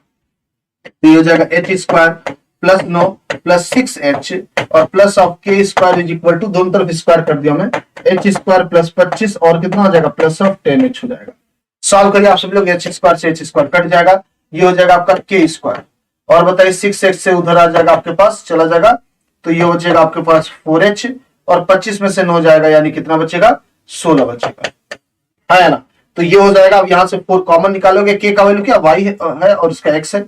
Speaker 1: तो ये हो जाएगा h² प्लस 9 प्लस 6h और plus of k square is equal to, दोनों तरफ स्क्वायर कर दिया मैं, h² प्लस 25 और कितना हो जाएगा, प्लस ऑफ 10h हो जाएगा। सॉल्व करिए आप सब लोग, h² से h² कट जाएगा, ये हो जाएगा आपका k स्क्वायर, और बताइए 6h से उधर आ जाएगा आपके पास, चला जाएगा, तो ये हो जाएगा आपके पास 4h, और 25 में से 9 जाएगा, यानी कितना बचेगा, 16 बचेगा, है ना। तो ये हो जाएगा, अब यहां से 4 कॉमन निकालोगे, k का वैल्यू क्या y है और इसका x है,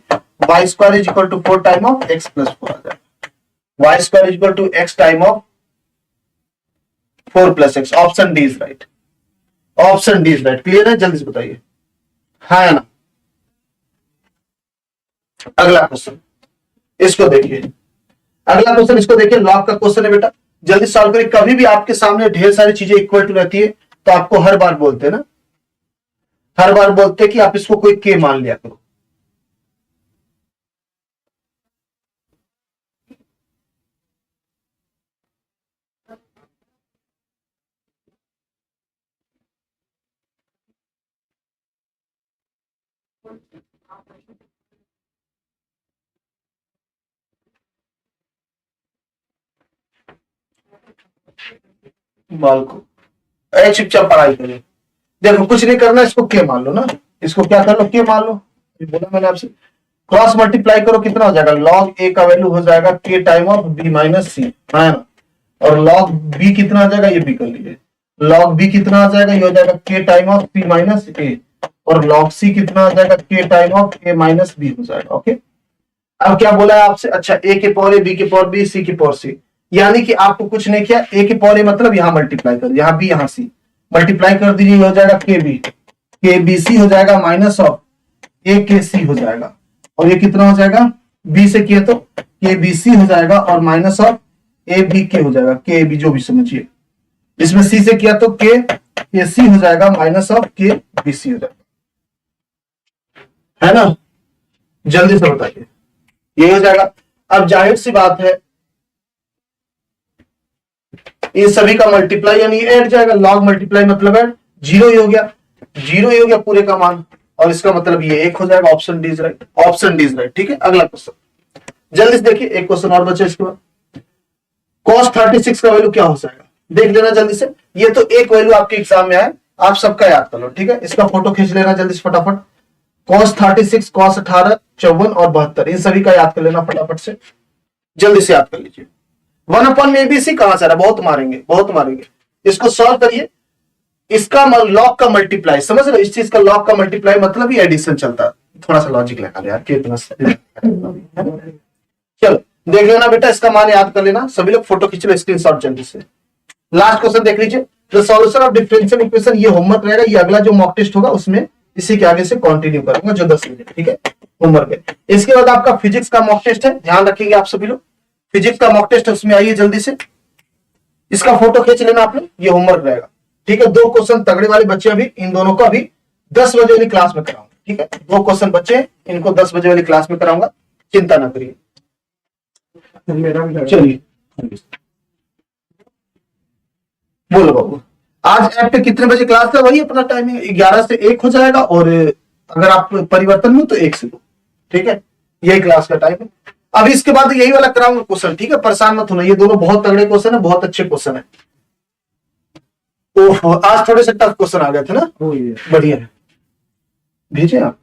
Speaker 1: y² is equal to 4 time of x+4 आ जाएगा, y² is equal to x time of 4 + x। Option D is right, option D is right. Clear है, जल्दी से बताइए, है ना। अगला क्वेश्चन, इसको देखिए, अगला क्वेश्चन इसको देखिए, लॉग का क्वेश्चन है बेटा, जल्दी सॉल्व करिए। कभी भी आपके सामने ढेर सारी चीजें इक्वल टू रहती है, तो आपको हर बार बोलते हैं ना, हर बार बोलते हैं कि आप इसको कोई के मान लिया करो। बाल को चुपचाप पढ़ाई करें, देखो कुछ नहीं करना, इसको के मान लो ना, इसको क्या कर लो, के मान लो, बोला मैंने आपसे। क्रॉस मल्टीप्लाई करो, कितना हो जाएगा, लॉग ए का वैल्यू हो जाएगा के टाइम ऑफ बी माइनस सी, है ना, और लॉग बी कितना आ जाएगा, ये भी कर लीजिए, लॉग बी कितना आ जाएगा, ये हो जाएगा के time of C minus A, और लॉग सी कितना आ जाएगा, के time of A minus B हो जाएगा। ओके, अब क्या बोला है आपसे, अच्छा ए के पावर ए, बी के पावर बी, सी के पावर सी, यानी कि आपको कुछ नहीं किया, ए के पावर ए मतलब यहां मल्टीप्लाई कर, यहां बी यहां सी, मल्टीप्लाई कर दीजिए, हो जाएगा के बी, के बी सी हो जाएगा माइनस ऑफ ए के सी हो जाएगा, और ये कितना हो जाएगा, बी से किया तो के बी सी हो जाएगा, और माइनस ऑफ ए बी के हो जाएगा, के बी जो भी समझिए, इसमें सी से किया तो के सी हो जाएगा, माइनस ऑफ के बी सी हो जाएगा, है ना। जल्दी से बताइए, ये हो जाएगा। अब जाहिर सी बात है, इन सभी का मल्टीप्लाई यानी ऐड जाएगा, लॉग मल्टीप्लाई मतलब ऐड, 0 ही हो गया, 0 ही हो गया पूरे का मान, और इसका मतलब ये 1 हो जाएगा। Option D is right, option D is right. ठीक है, अगला क्वेश्चन जल्दी से देखिए, एक क्वेश्चन और बचा इसके बाद। cos 36 का वैल्यू क्या हो जाएगा, देख लेना जल्दी से। ये तो एक वैल्यू आपके एग्जाम में आए, आप सबका याद कर लो, ठीक है। इसका फोटो खींच लेना जल्दी से फटाफट। cos 36, cos 18, 54 और 72, इन सभी का याद कर लेना फटाफट से, जल्दी से याद कर लीजिए। 1/ABC कहां से आ रहा है, बहुत मारेंगे बहुत मारेंगे। इसको सॉल्व करिए। इसका लॉग का मल्टीप्लाई, समझ रहे हो, इस चीज का लॉग का मल्टीप्लाई मतलब ही एडिशन चलता है। थोड़ा सा लॉजिक लगा ले यार, कितना चलो देख लेना बेटा, इसका मान याद कर लेना। सभी लोग फोटो खींच लो, स्क्रीनशॉट जल्दी से। लास्ट क्वेश्चन देख लीजिए, the solution of differential equation. ये होमवर्क रहेगा, ये अगला जो मॉक टेस्ट होगा उसमें इसी के आगे से कंटिन्यू करूंगा, जो 10 मिनट, ठीक है, होमवर्क है। इसके बाद आपका फिजिक्स का मॉक टेस्ट है, ध्यान रखेंगे आप सभी लोग। फिजिक्स का मॉक टेस्ट है, उसमें आइए जल्दी से। इसका फोटो खींच लेना आपने, ये होमवर्क रहेगा, ठीक है। 2 क्वेश्चन तगड़े वाले बच्चे, अभी इन दोनों को अभी 10 बजे वाली क्लास में कराऊंगा, ठीक है। 2 क्वेश्चन बच्चे, इनको 10 बजे वाली क्लास में कराऊंगा, चिंता ना करिए। चलिए बोलो बाबू, आज ऐप पे कितने बजे क्लास है? वही अपना टाइमिंग 11 से 1 हो जाएगा, और अगर आप परिवर्तन में तो 1 से 2, ठीक है, यही क्लास का टाइम है। अभी इसके बाद यही वाला कराऊंगा क्वेश्चन, ठीक है, परेशान मत होना। ये दोनों बहुत तगड़े क्वेश्चन है, बहुत अच्छे क्वेश्चन है। ओह, आज थोड़े से टफ क्वेश्चन आ गए थे ना, बढ़िया है, भेजे आप।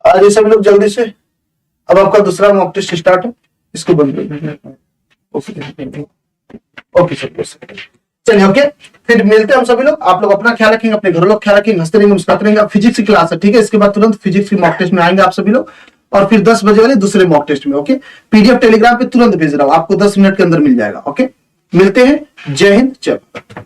Speaker 1: आज ये सब लोग जल्दी से। अब आपका दूसरा मॉक टेस्ट स्टार्ट है, इसको बंद कर। ओके चलिए, ओके, फिर मिलते हैं हम सभी लोग। आप लोग अपना ख्याल रखेंगे, अपने घर लोग ख्याल रखेंगे, हंसते रहेंगे, मुस्कुराते रहेंगे। फिजिक्स की क्लास है, ठीक है, इसके बाद तुरंत फिजिक्स की मॉक टेस्ट में आएंगे आप सभी लोग, और फिर 10 बजे वाले दूसरे मॉक टेस्ट में, ओके। पीडीएफ टेलीग्राम पे तुरंत भेज रहा हूं, आपको 10 मिनट के अंदर मिल जाएगा, ओके। मिलते हैं, जय हिंद, जय भारत।